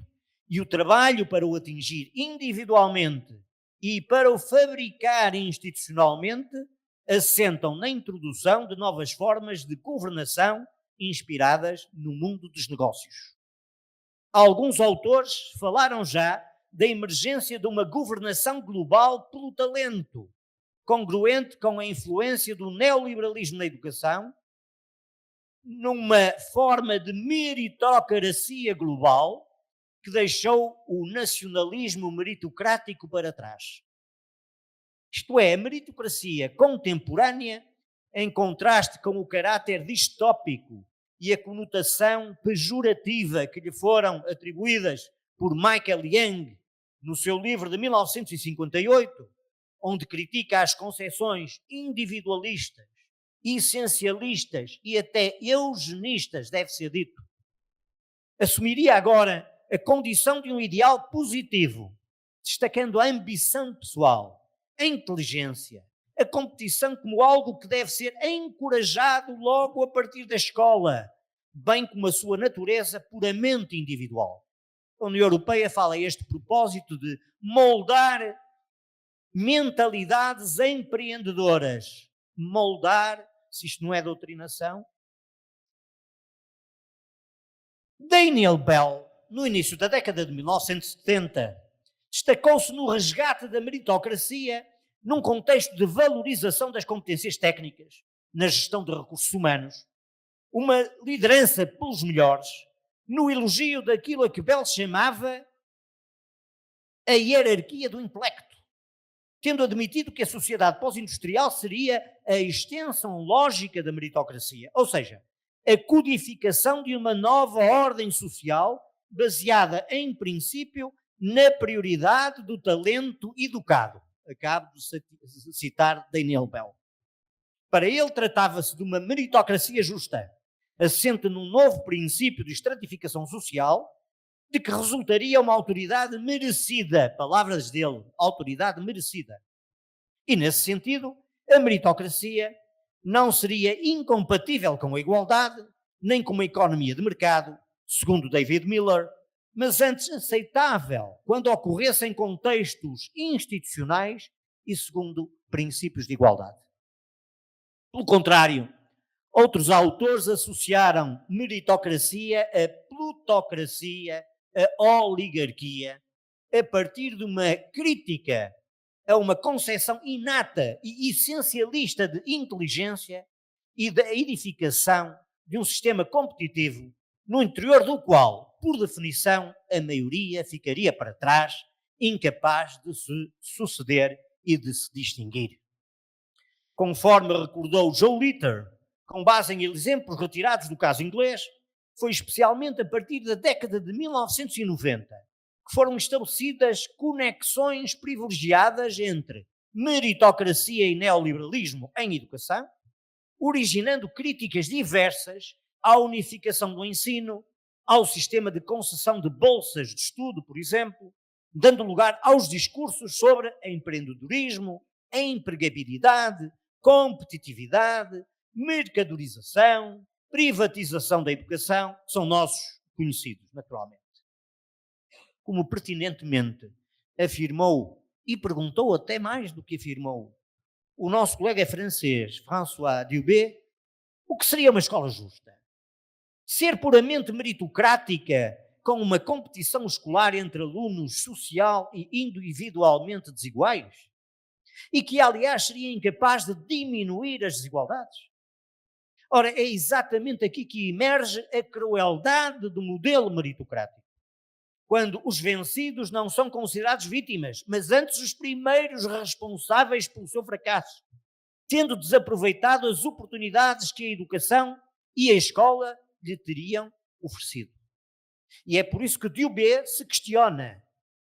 e o trabalho para o atingir individualmente e para o fabricar institucionalmente assentam na introdução de novas formas de governação inspiradas no mundo dos negócios. Alguns autores falaram já da emergência de uma governação global pelo talento, congruente com a influência do neoliberalismo na educação, numa forma de meritocracia global que deixou o nacionalismo meritocrático para trás. Isto é, a meritocracia contemporânea, em contraste com o caráter distópico e a conotação pejorativa que lhe foram atribuídas por Michael Young no seu livro de 1958, onde critica as concepções individualistas, essencialistas e até eugenistas, deve ser dito, assumiria agora a condição de um ideal positivo, destacando a ambição pessoal, a inteligência, a competição como algo que deve ser encorajado logo a partir da escola, bem como a sua natureza puramente individual. A União Europeia fala a este propósito de moldar mentalidades empreendedoras. Moldar, se isto não é doutrinação. Daniel Bell, no início da década de 1970, destacou-se no resgate da meritocracia num contexto de valorização das competências técnicas na gestão de recursos humanos, uma liderança pelos melhores, no elogio daquilo a que Bell chamava a hierarquia do intelecto, tendo admitido que a sociedade pós-industrial seria a extensão lógica da meritocracia, ou seja, a codificação de uma nova ordem social baseada, em princípio, na prioridade do talento educado. Acabo de citar Daniel Bell. Para ele, tratava-se de uma meritocracia justa, assente num novo princípio de estratificação social, de que resultaria uma autoridade merecida, palavras dele, autoridade merecida. E, nesse sentido, a meritocracia não seria incompatível com a igualdade, nem com uma economia de mercado, segundo David Miller, mas antes aceitável quando ocorresse em contextos institucionais e segundo princípios de igualdade. Pelo contrário, outros autores associaram meritocracia a plutocracia, a oligarquia, a partir de uma crítica a uma concepção inata e essencialista de inteligência e da edificação de um sistema competitivo no interior do qual, por definição, a maioria ficaria para trás, incapaz de se suceder e de se distinguir. Conforme recordou Joe Litter, com base em exemplos retirados do caso inglês, foi especialmente a partir da década de 1990 que foram estabelecidas conexões privilegiadas entre meritocracia e neoliberalismo em educação, originando críticas diversas à unificação do ensino, ao sistema de concessão de bolsas de estudo, por exemplo, dando lugar aos discursos sobre empreendedorismo, empregabilidade, competitividade, mercadorização, privatização da educação, que são nossos conhecidos, naturalmente. Como pertinentemente afirmou, e perguntou até mais do que afirmou, o nosso colega francês, François Dubé, o que seria uma escola justa? Ser puramente meritocrática, com uma competição escolar entre alunos social e individualmente desiguais? E que, aliás, seria incapaz de diminuir as desigualdades? Ora, é exatamente aqui que emerge a crueldade do modelo meritocrático. Quando os vencidos não são considerados vítimas, mas antes os primeiros responsáveis pelo seu fracasso, tendo desaproveitado as oportunidades que a educação e a escola lhe teriam oferecido. E é por isso que Dubé se questiona,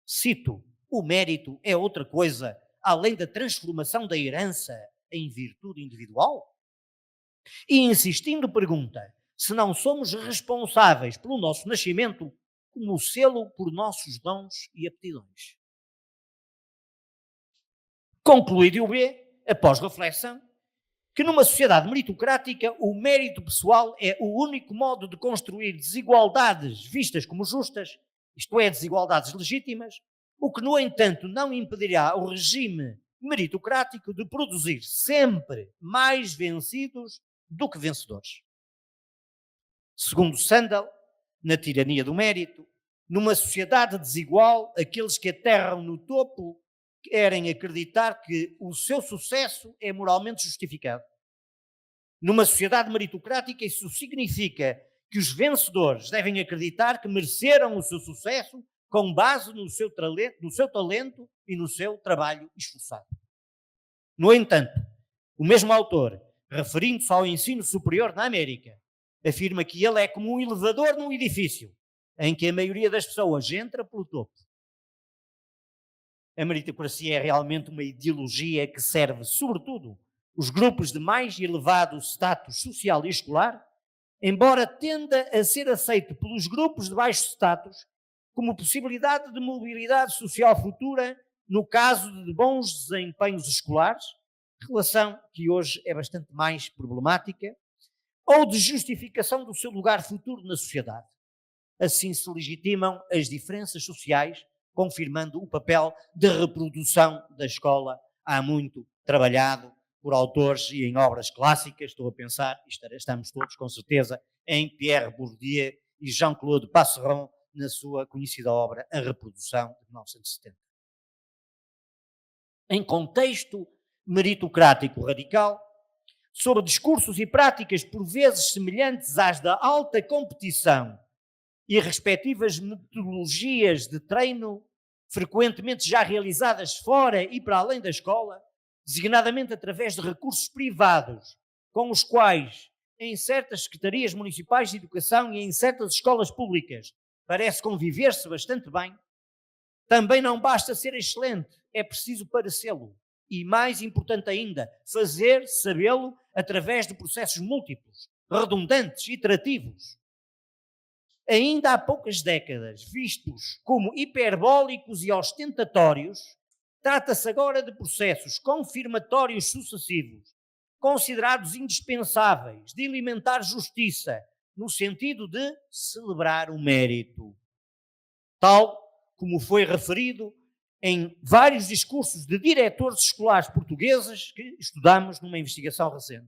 cito, o mérito é outra coisa, além da transformação da herança em virtude individual? E insistindo pergunta, se não somos responsáveis pelo nosso nascimento, como selo por nossos dons e aptidões. Conclui Dubé, após reflexão, que numa sociedade meritocrática o mérito pessoal é o único modo de construir desigualdades vistas como justas, isto é, desigualdades legítimas, o que, no entanto, não impedirá o regime meritocrático de produzir sempre mais vencidos do que vencedores. Segundo Sandel, na tirania do mérito, numa sociedade desigual, aqueles que aterram no topo querem acreditar que o seu sucesso é moralmente justificado. Numa sociedade meritocrática, isso significa que os vencedores devem acreditar que mereceram o seu sucesso com base no seu talento e no seu trabalho esforçado. No entanto, o mesmo autor, referindo-se ao ensino superior na América, afirma que ele é como um elevador num edifício, em que a maioria das pessoas entra pelo topo. A meritocracia é realmente uma ideologia que serve, sobretudo, os grupos de mais elevado status social e escolar, embora tenda a ser aceito pelos grupos de baixo status como possibilidade de mobilidade social futura no caso de bons desempenhos escolares, relação que hoje é bastante mais problemática, ou de justificação do seu lugar futuro na sociedade. Assim se legitimam as diferenças sociais, confirmando o papel de reprodução da escola há muito trabalhado por autores e em obras clássicas. Estou a pensar, estamos todos com certeza, em Pierre Bourdieu e Jean-Claude Passeron, na sua conhecida obra A Reprodução, de 1970. Em contexto meritocrático radical, sobre discursos e práticas por vezes semelhantes às da alta competição e respectivas metodologias de treino, frequentemente já realizadas fora e para além da escola, designadamente através de recursos privados, com os quais, em certas secretarias municipais de educação e em certas escolas públicas, parece conviver-se bastante bem, também não basta ser excelente, é preciso parecê-lo. E, mais importante ainda, fazer sabê-lo através de processos múltiplos, redundantes, iterativos. Ainda há poucas décadas, vistos como hiperbólicos e ostentatórios, trata-se agora de processos confirmatórios sucessivos, considerados indispensáveis de alimentar justiça, no sentido de celebrar o mérito. Tal como foi referido em vários discursos de diretores escolares portugueses que estudamos numa investigação recente.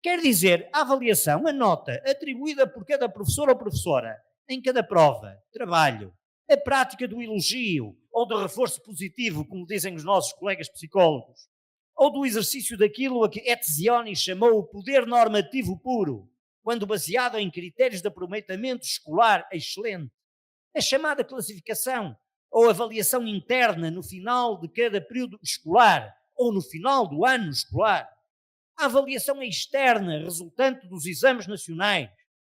Quer dizer, a avaliação, a nota atribuída por cada professor ou professora em cada prova, trabalho, a prática do elogio ou do reforço positivo, como dizem os nossos colegas psicólogos, ou do exercício daquilo a que Etzioni chamou o poder normativo puro, quando baseado em critérios de aproveitamento escolar excelente, a chamada classificação ou avaliação interna no final de cada período escolar ou no final do ano escolar, a avaliação externa resultante dos exames nacionais,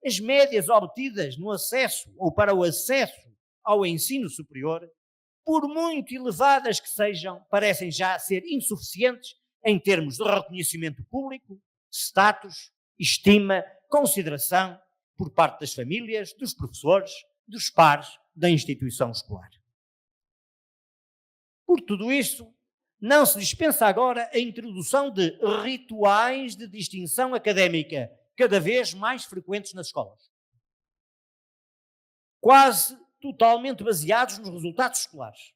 as médias obtidas no acesso ou para o acesso ao ensino superior, por muito elevadas que sejam, parecem já ser insuficientes em termos de reconhecimento público, status, estima, consideração por parte das famílias, dos professores, dos pares da instituição escolar. Por tudo isso, não se dispensa agora a introdução de rituais de distinção académica, cada vez mais frequentes nas escolas. Quase totalmente baseados nos resultados escolares.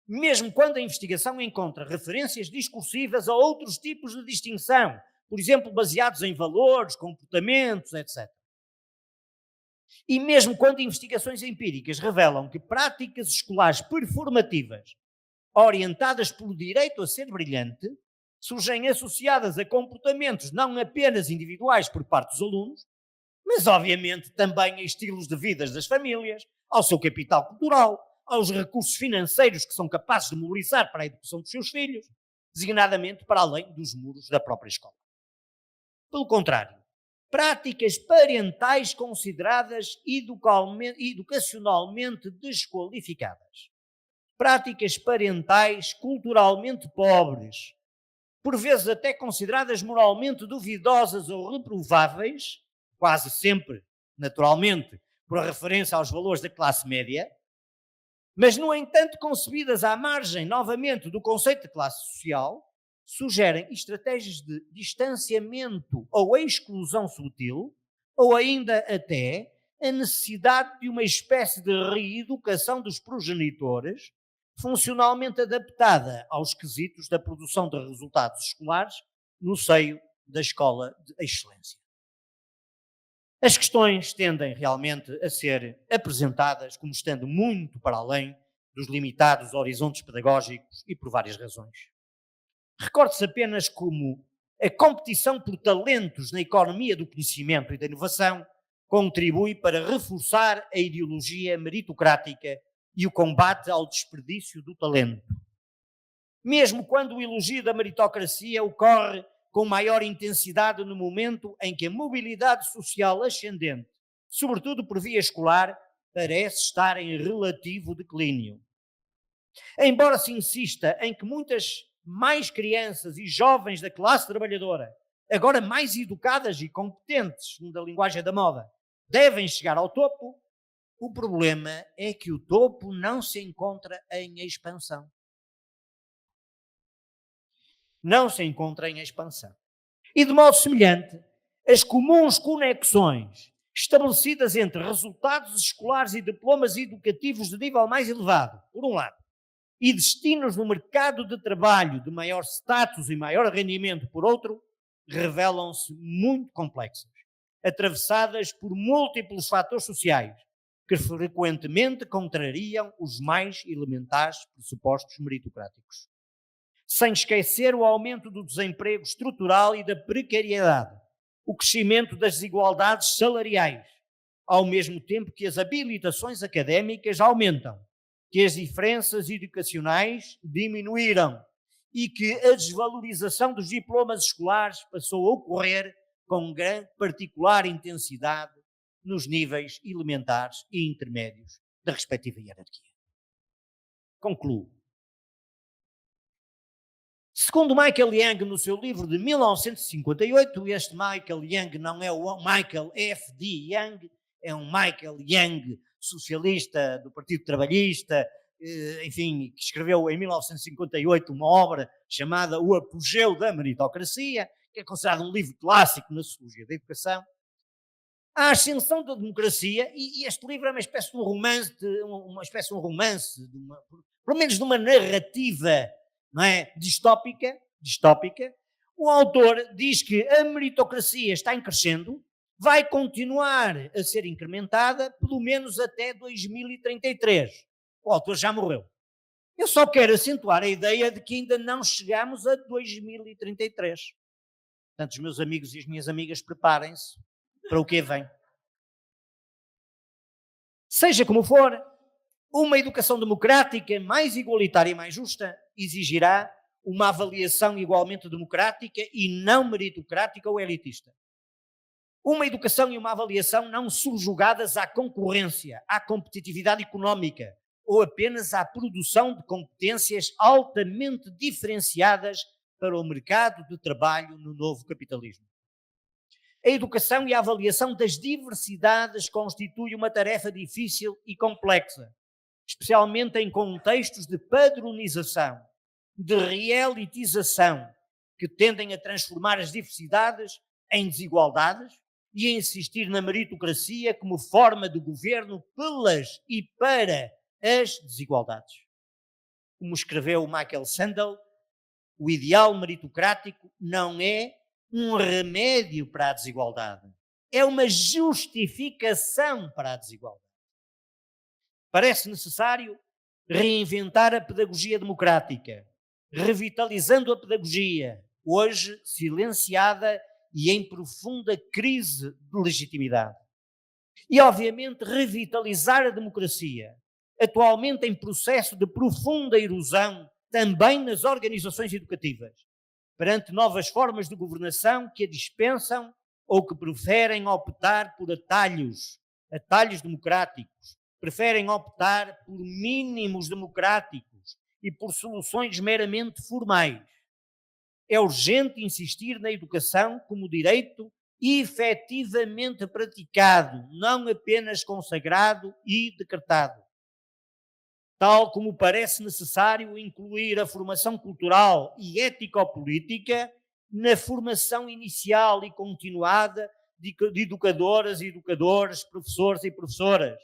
Mesmo quando a investigação encontra referências discursivas a outros tipos de distinção, por exemplo, baseados em valores, comportamentos, etc. E mesmo quando investigações empíricas revelam que práticas escolares performativas, orientadas pelo direito a ser brilhante, surgem associadas a comportamentos não apenas individuais por parte dos alunos, mas obviamente também a estilos de vida das famílias, ao seu capital cultural, aos recursos financeiros que são capazes de mobilizar para a educação dos seus filhos, designadamente para além dos muros da própria escola. Pelo contrário, práticas parentais consideradas educacionalmente desqualificadas, práticas parentais culturalmente pobres, por vezes até consideradas moralmente duvidosas ou reprováveis, quase sempre, naturalmente, por referência aos valores da classe média, mas, no entanto, concebidas à margem, novamente, do conceito de classe social, sugerem estratégias de distanciamento ou exclusão sutil, ou ainda até a necessidade de uma espécie de reeducação dos progenitores, funcionalmente adaptada aos quesitos da produção de resultados escolares no seio da escola de excelência. As questões tendem realmente a ser apresentadas como estando muito para além dos limitados horizontes pedagógicos e por várias razões. Recorde-se apenas como a competição por talentos na economia do conhecimento e da inovação contribui para reforçar a ideologia meritocrática e o combate ao desperdício do talento. Mesmo quando o elogio da meritocracia ocorre com maior intensidade no momento em que a mobilidade social ascendente, sobretudo por via escolar, parece estar em relativo declínio. Embora se insista em que muitas mais crianças e jovens da classe trabalhadora, agora mais educadas e competentes, segundo a linguagem da moda, devem chegar ao topo, o problema é que o topo não se encontra em expansão. Não se encontra em expansão. E de modo semelhante, as comuns conexões estabelecidas entre resultados escolares e diplomas educativos de nível mais elevado, por um lado, e destinos no mercado de trabalho de maior status e maior rendimento, por outro, revelam-se muito complexas, atravessadas por múltiplos fatores sociais que frequentemente contrariam os mais elementares pressupostos meritocráticos. Sem esquecer o aumento do desemprego estrutural e da precariedade, o crescimento das desigualdades salariais, ao mesmo tempo que as habilitações académicas aumentam, que as diferenças educacionais diminuíram e que a desvalorização dos diplomas escolares passou a ocorrer com grande particular intensidade nos níveis elementares e intermédios da respectiva hierarquia. Concluo. Segundo Michael Young, no seu livro de 1958, este Michael Young não é o Michael F.D. Young, é um Michael Young socialista do Partido Trabalhista, enfim, que escreveu em 1958 uma obra chamada O Apogeu da Meritocracia, que é considerado um livro clássico na sociologia da educação. A ascensão da democracia, e este livro é uma espécie de um romance, pelo menos de uma narrativa, não é, distópica. O autor diz que a meritocracia está em crescendo, vai continuar a ser incrementada pelo menos até 2033. O autor já morreu. Eu só quero acentuar a ideia de que ainda não chegamos a 2033. Portanto, os meus amigos e as minhas amigas, preparem-se para o que vem. Seja como for, uma educação democrática mais igualitária e mais justa exigirá uma avaliação igualmente democrática e não meritocrática ou elitista. Uma educação e uma avaliação não subjugadas à concorrência, à competitividade económica ou apenas à produção de competências altamente diferenciadas para o mercado de trabalho no novo capitalismo. A educação e a avaliação das diversidades constitui uma tarefa difícil e complexa, especialmente em contextos de padronização, de realitização, que tendem a transformar as diversidades em desigualdades e a insistir na meritocracia como forma de governo pelas e para as desigualdades. Como escreveu Michael Sandel, o ideal meritocrático não é um remédio para a desigualdade, é uma justificação para a desigualdade. Parece necessário reinventar a pedagogia democrática, revitalizando a pedagogia, hoje silenciada e em profunda crise de legitimidade. E, obviamente, revitalizar a democracia, atualmente em processo de profunda erosão, também nas organizações educativas, perante novas formas de governação que a dispensam ou que preferem optar por atalhos democráticos, preferem optar por mínimos democráticos e por soluções meramente formais. É urgente insistir na educação como direito efetivamente praticado, não apenas consagrado e decretado. tal como parece necessário incluir a formação cultural e ético-política na formação inicial e continuada de educadoras e educadores, professores e professoras,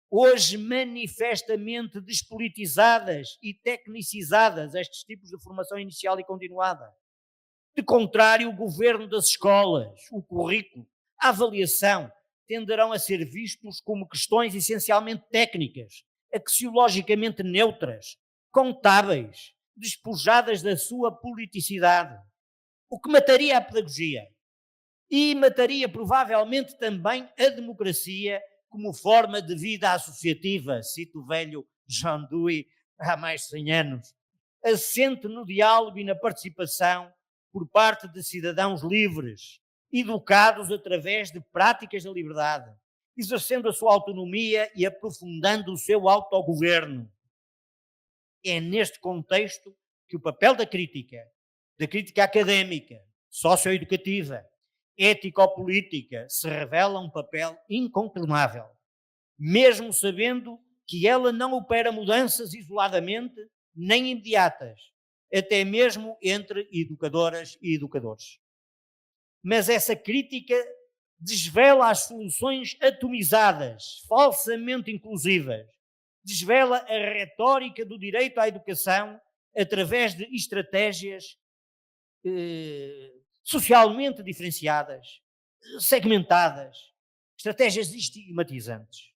hoje manifestamente despolitizadas e tecnicizadas, estes tipos de formação inicial e continuada. De contrário, o governo das escolas, o currículo, a avaliação, tenderão a ser vistos como questões essencialmente técnicas, axiologicamente neutras, contábeis, despojadas da sua politicidade, o que mataria a pedagogia e mataria provavelmente também a democracia como forma de vida associativa, cito o velho Jean Dewey há mais de 100 anos, assente no diálogo e na participação por parte de cidadãos livres, educados através de práticas da liberdade, exercendo a sua autonomia e aprofundando o seu autogoverno. É neste contexto que o papel da crítica académica, socioeducativa, ético-política, se revela um papel incontornável, mesmo sabendo que ela não opera mudanças isoladamente nem imediatas, até mesmo entre educadoras e educadores. Mas essa crítica desvela as soluções atomizadas, falsamente inclusivas, desvela a retórica do direito à educação através de estratégias socialmente diferenciadas, segmentadas, estratégias estigmatizantes.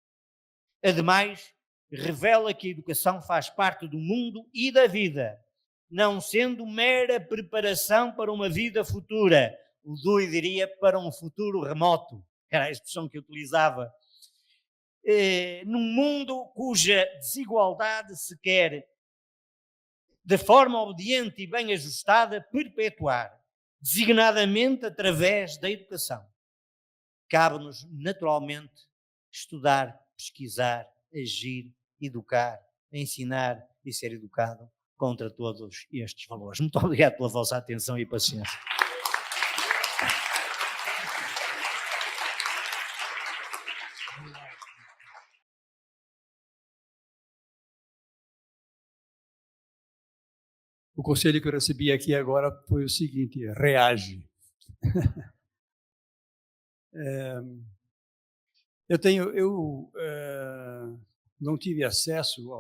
Ademais, revela que a educação faz parte do mundo e da vida, não sendo mera preparação para uma vida futura, o Dewey diria para um futuro remoto, era a expressão que eu utilizava, num mundo cuja desigualdade se quer, de forma obediente e bem ajustada, perpetuar, designadamente através da educação. Cabe-nos, naturalmente, estudar, pesquisar, agir, educar, ensinar e ser educado contra todos estes valores. Muito obrigado pela vossa atenção e paciência. O conselho que eu recebi aqui agora foi o seguinte: reage. Eu não tive acesso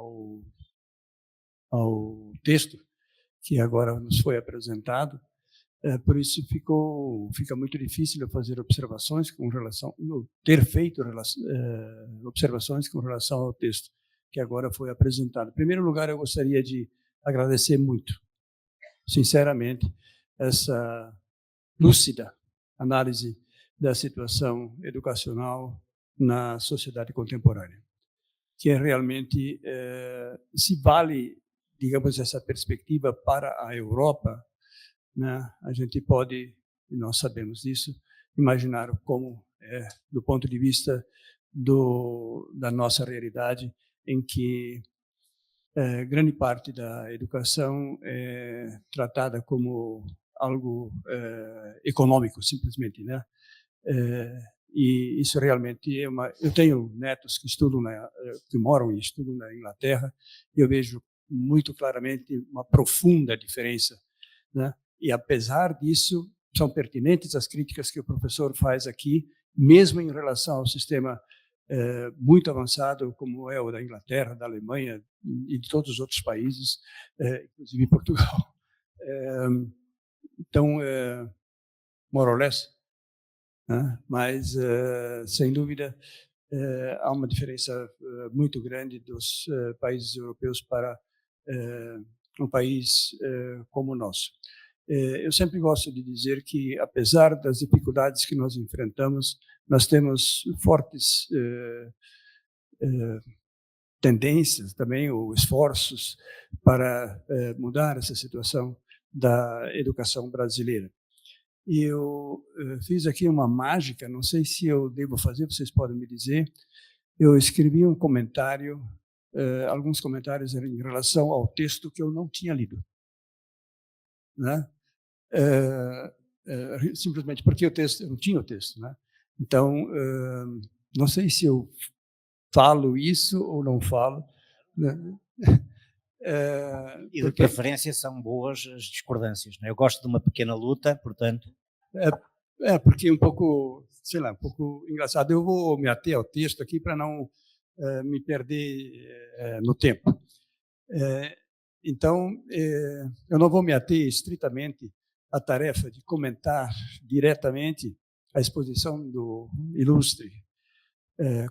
ao texto que agora nos foi apresentado, por isso fica muito difícil eu fazer observações com relação, ter feito observações com relação ao texto que agora foi apresentado. Em primeiro lugar, eu gostaria de agradecer muito, sinceramente, essa lúcida análise da situação educacional na sociedade contemporânea, que realmente se vale, digamos, essa perspectiva para a Europa, né? A gente pode, e nós sabemos disso, imaginar como é do ponto de vista da nossa realidade, em que grande parte da educação é tratada como algo econômico, simplesmente, né? E isso realmente é uma... Eu tenho netos que moram e estudam na Inglaterra, e eu vejo muito claramente uma profunda diferença, né? E apesar disso, são pertinentes as críticas que o professor faz aqui, mesmo em relação ao sistema muito avançado como é o da Inglaterra, da Alemanha e de todos os outros países, inclusive Portugal. Então, more or less, né? Mas, sem dúvida, há uma diferença muito grande dos países europeus para um país como o nosso. Eu sempre gosto de dizer que, apesar das dificuldades que nós enfrentamos, nós temos fortes tendências também, ou esforços, para mudar essa situação da educação brasileira. E eu fiz aqui uma mágica, não sei se eu devo fazer, vocês podem me dizer. Eu escrevi um comentário, alguns comentários em relação ao texto que eu não tinha lido, né? Simplesmente porque eu não tinha o texto, né? Então, não sei se eu falo isso ou não falo, né? E de preferência são boas as discordâncias, não é? Eu gosto de uma pequena luta, portanto... Porque é um pouco, sei lá, um pouco engraçado. Eu vou me ater ao texto aqui para não me perder no tempo. Então, eu não vou me ater estritamente à tarefa de comentar diretamente a exposição do ilustre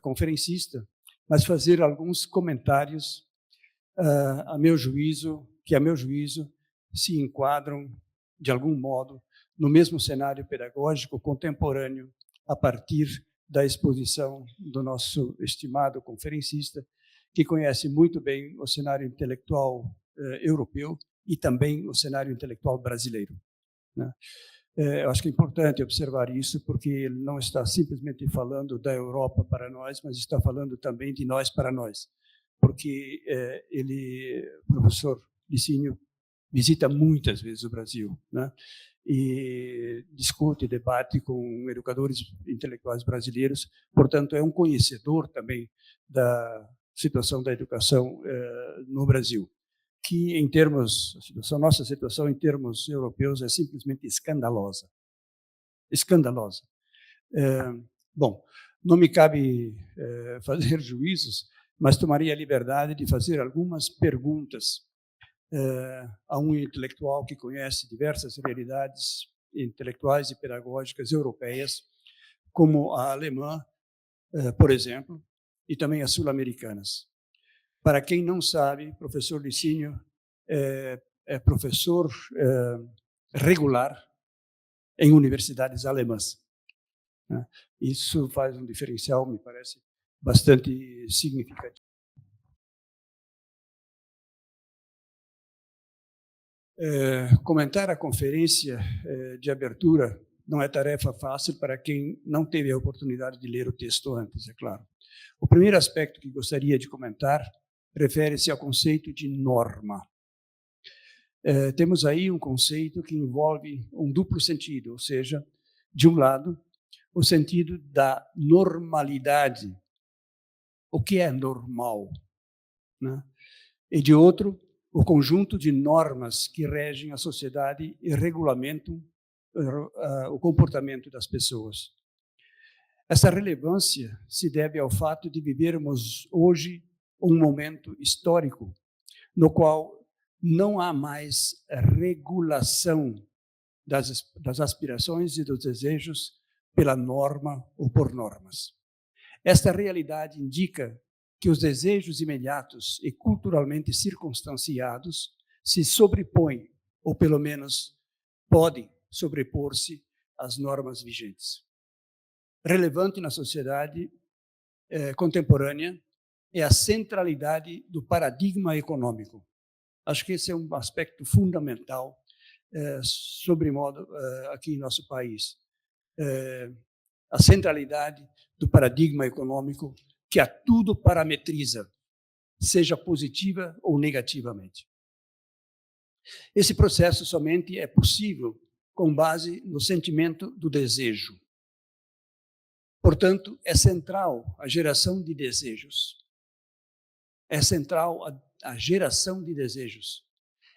conferencista, mas fazer alguns comentários a meu juízo, se enquadram, de algum modo, no mesmo cenário pedagógico contemporâneo, a partir da exposição do nosso estimado conferencista, que conhece muito bem o cenário intelectual europeu e também o cenário intelectual brasileiro, né? Eu acho que é importante observar isso, porque ele não está simplesmente falando da Europa para nós, mas está falando também de nós para nós, porque o professor Licínio, visita muitas vezes o Brasil, né? E discute, debate com educadores intelectuais brasileiros, portanto, é um conhecedor também da situação da educação no Brasil, que, em termos, nossa situação em termos europeus é simplesmente escandalosa. Escandalosa. Bom, não me cabe fazer juízos, mas tomaria a liberdade de fazer algumas perguntas a um intelectual que conhece diversas realidades intelectuais e pedagógicas europeias, como a alemã, por exemplo, e também as sul-americanas. Para quem não sabe, professor Licínio é professor regular em universidades alemãs, né? Isso faz um diferencial, me parece, bastante significativo. Comentar a conferência de abertura não é tarefa fácil para quem não teve a oportunidade de ler o texto antes, é claro. O primeiro aspecto que gostaria de comentar refere-se ao conceito de norma. Temos aí um conceito que envolve um duplo sentido, ou seja, de um lado, o sentido da normalidade, o que é normal, né? E de outro, o conjunto de normas que regem a sociedade e regulamentam o comportamento das pessoas. Essa relevância se deve ao fato de vivermos hoje um momento histórico no qual não há mais regulação das aspirações e dos desejos pela norma ou por normas. Esta realidade indica que os desejos imediatos e culturalmente circunstanciados se sobrepõem, ou pelo menos podem sobrepor-se às normas vigentes. Relevante na sociedade contemporânea é a centralidade do paradigma econômico. Acho que esse é um aspecto fundamental, sobremodo aqui em nosso país. A centralidade do paradigma econômico que a tudo parametriza, seja positiva ou negativamente. Esse processo somente é possível com base no sentimento do desejo. Portanto, é central a geração de desejos. É central a geração de desejos.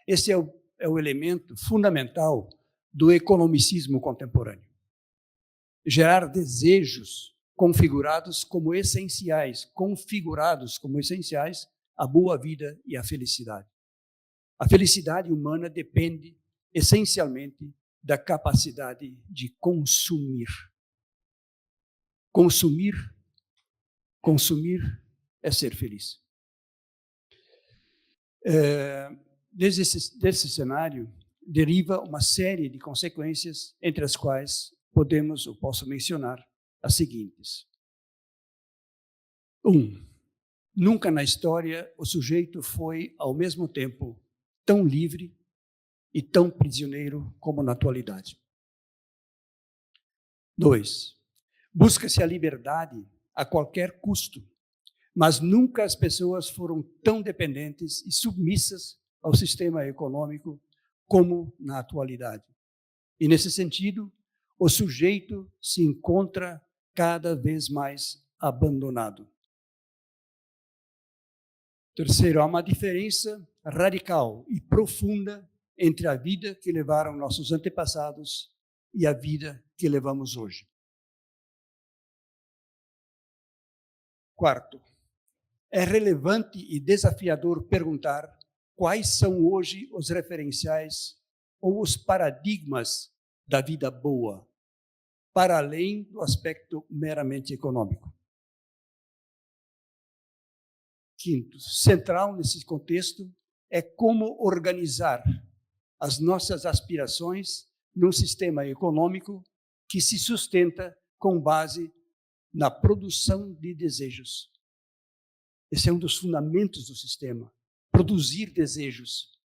Esse é o elemento fundamental do economicismo contemporâneo. Gerar desejos configurados como essenciais à boa vida e à felicidade. A felicidade humana depende essencialmente da capacidade de consumir. Consumir é ser feliz. Desse cenário deriva uma série de consequências, entre as quais posso mencionar as seguintes. 1. Nunca na história o sujeito foi, ao mesmo tempo, tão livre e tão prisioneiro como na atualidade. 2. Busca-se a liberdade a qualquer custo, mas nunca as pessoas foram tão dependentes e submissas ao sistema econômico como na atualidade. E, nesse sentido, o sujeito se encontra cada vez mais abandonado. Terceiro, há uma diferença radical e profunda entre a vida que levaram nossos antepassados e a vida que levamos hoje. Quarto, é relevante e desafiador perguntar quais são hoje os referenciais ou os paradigmas da vida boa, para além do aspecto meramente econômico. Quinto, central nesse contexto é como organizar as nossas aspirações num sistema econômico que se sustenta com base na produção de desejos. Esse é um dos fundamentos do sistema, produzir desejos.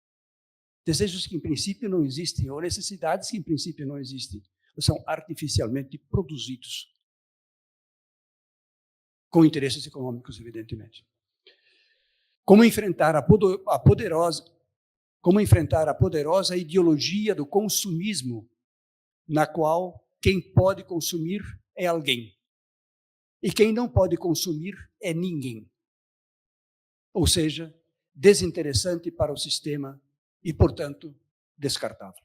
Desejos que, em princípio, não existem, ou necessidades que, em princípio, não existem, são artificialmente produzidos, com interesses econômicos, evidentemente. Como enfrentar a poderosa ideologia do consumismo, na qual quem pode consumir é alguém, e quem não pode consumir é ninguém. Ou seja, desinteressante para o sistema e, portanto, descartável.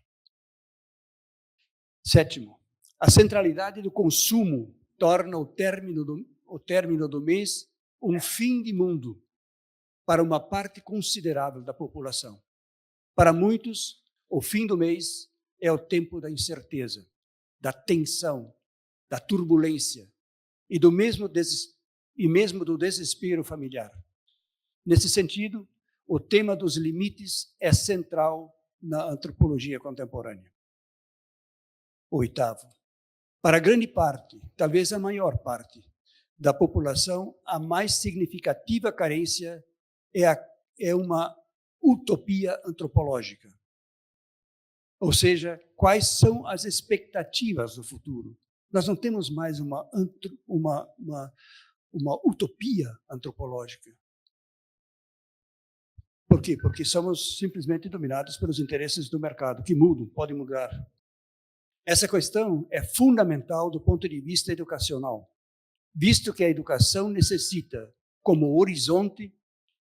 Sétimo, a centralidade do consumo torna o término do mês um fim de mundo para uma parte considerável da população. Para muitos, o fim do mês é o tempo da incerteza, da tensão, da turbulência e mesmo do desespero familiar. Nesse sentido, o tema dos limites é central na antropologia contemporânea. Oitavo, para grande parte, talvez a maior parte, da população, a mais significativa carência é uma utopia antropológica. Ou seja, quais são as expectativas do futuro? Nós não temos mais uma utopia antropológica. Por quê? Porque somos simplesmente dominados pelos interesses do mercado, que mudam, podem mudar. Essa questão é fundamental do ponto de vista educacional, visto que a educação necessita, como horizonte,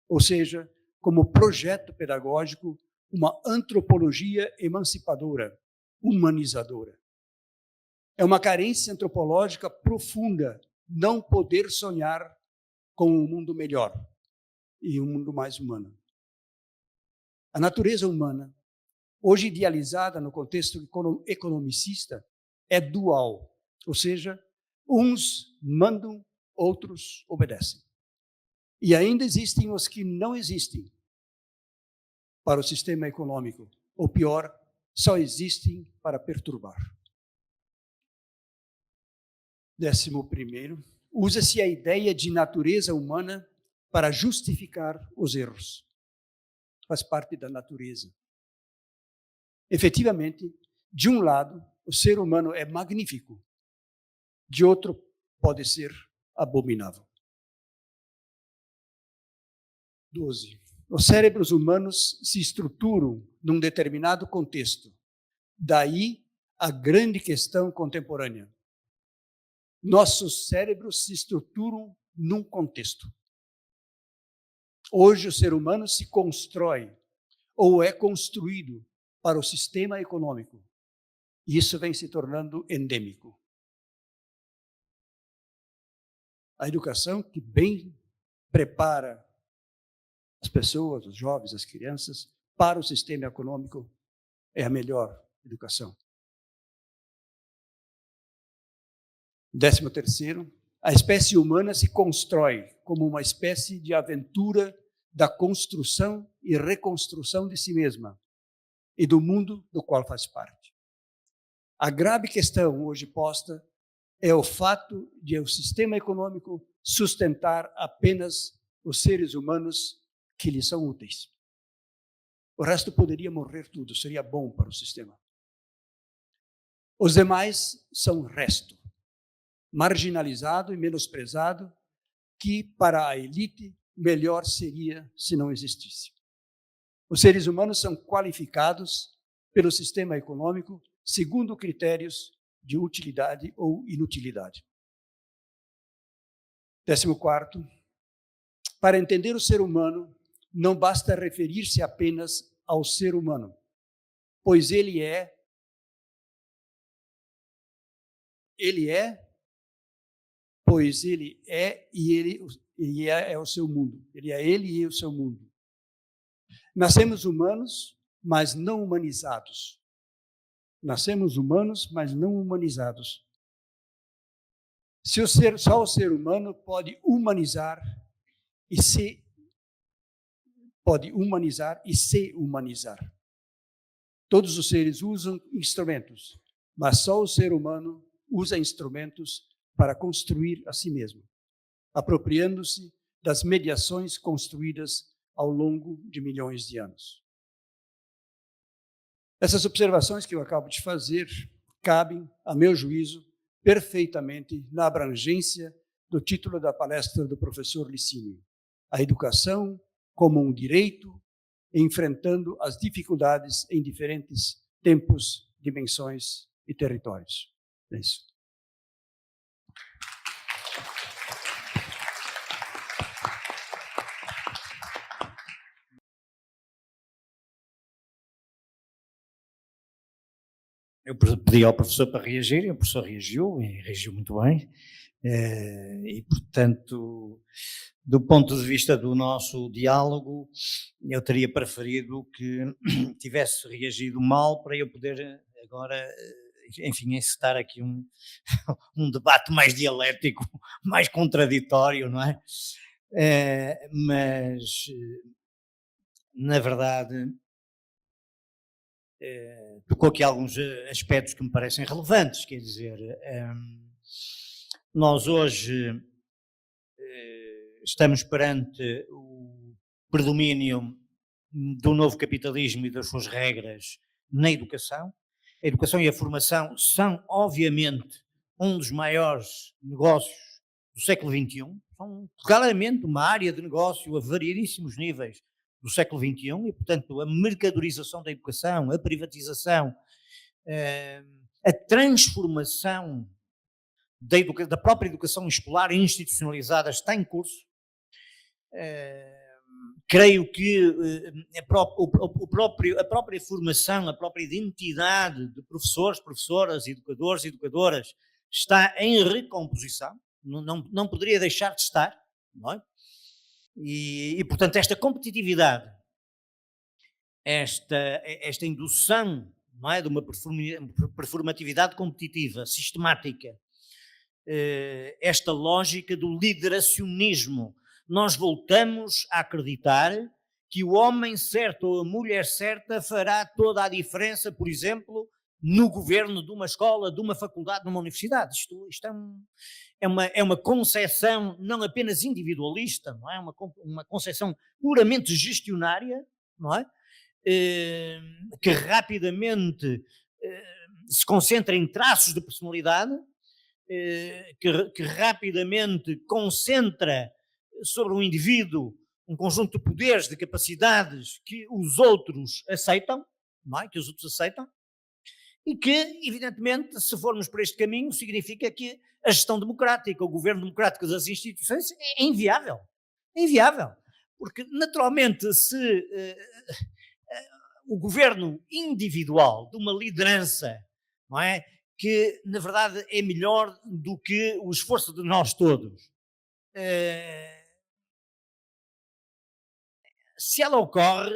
ou seja, como projeto pedagógico, uma antropologia emancipadora, humanizadora. É uma carência antropológica profunda não poder sonhar com um mundo melhor e um mundo mais humano. A natureza humana, hoje idealizada no contexto economicista, é dual, ou seja, uns mandam, outros obedecem. E ainda existem os que não existem para o sistema econômico, ou pior, só existem para perturbar. 11º, usa-se a ideia de natureza humana para justificar os erros. Faz parte da natureza. Efetivamente, de um lado, o ser humano é magnífico, de outro, pode ser abominável. 12. Os cérebros humanos se estruturam num determinado contexto. Daí a grande questão contemporânea. Nossos cérebros se estruturam num contexto. Hoje o ser humano se constrói ou é construído para o sistema econômico. E isso vem se tornando endêmico. A educação que bem prepara as pessoas, os jovens, as crianças, para o sistema econômico é a melhor educação. 13º, a espécie humana se constrói como uma espécie de aventura da construção e reconstrução de si mesma e do mundo do qual faz parte. A grave questão hoje posta é o fato de o sistema econômico sustentar apenas os seres humanos que lhe são úteis. O resto poderia morrer tudo, seria bom para o sistema. Os demais são resto, marginalizado e menosprezado, que para a elite melhor seria se não existisse. Os seres humanos são qualificados pelo sistema econômico segundo critérios de utilidade ou inutilidade. 14º, para entender o ser humano, não basta referir-se apenas ao ser humano, pois ele é, pois ele é e ele é o seu mundo. Ele é ele e o seu mundo. Nascemos humanos, mas não humanizados. Nascemos humanos, mas não humanizados. Só o ser humano pode humanizar e se humanizar. Todos os seres usam instrumentos, mas só o ser humano usa instrumentos para construir a si mesmo, apropriando-se das mediações construídas ao longo de milhões de anos. Essas observações que eu acabo de fazer cabem, a meu juízo, perfeitamente na abrangência do título da palestra do professor Licínio: a educação como um direito, enfrentando as dificuldades em diferentes tempos, dimensões e territórios. É isso. Eu pedi ao professor para reagir, e o professor reagiu, e reagiu muito bem, e portanto, do ponto de vista do nosso diálogo, eu teria preferido que tivesse reagido mal para eu poder agora, enfim, encetar aqui um debate mais dialético, mais contraditório, não é? Mas, na verdade, tocou aqui alguns aspectos que me parecem relevantes, quer dizer, nós hoje estamos perante o predomínio do novo capitalismo e das suas regras na educação. A educação e a formação são, obviamente, um dos maiores negócios do século XXI, são claramente uma área de negócio a variedíssimos níveis do século XXI e, portanto, a mercadorização da educação, a privatização, a transformação da própria educação escolar institucionalizada está em curso. Creio que a própria formação, a própria identidade de professores, professoras, educadores e educadoras está em recomposição, não poderia deixar de estar, não é? E, portanto, esta competitividade, esta indução, não é, de uma performatividade competitiva, sistemática, esta lógica do lideracionismo, nós voltamos a acreditar que o homem certo ou a mulher certa fará toda a diferença, por exemplo, no governo de uma escola, de uma faculdade, de uma universidade. Isto é uma concepção não apenas individualista, não é? Uma concepção puramente gestionária, não é? Que rapidamente se concentra em traços de personalidade, que rapidamente concentra sobre um indivíduo um conjunto de poderes, de capacidades que os outros aceitam, não é? Que os outros aceitam, e que, evidentemente, se formos por este caminho, significa que a gestão democrática, o governo democrático das instituições é inviável. É inviável. Porque, naturalmente, se o governo individual de uma liderança, não é? Que, na verdade, é melhor do que o esforço de nós todos. Se ela ocorre,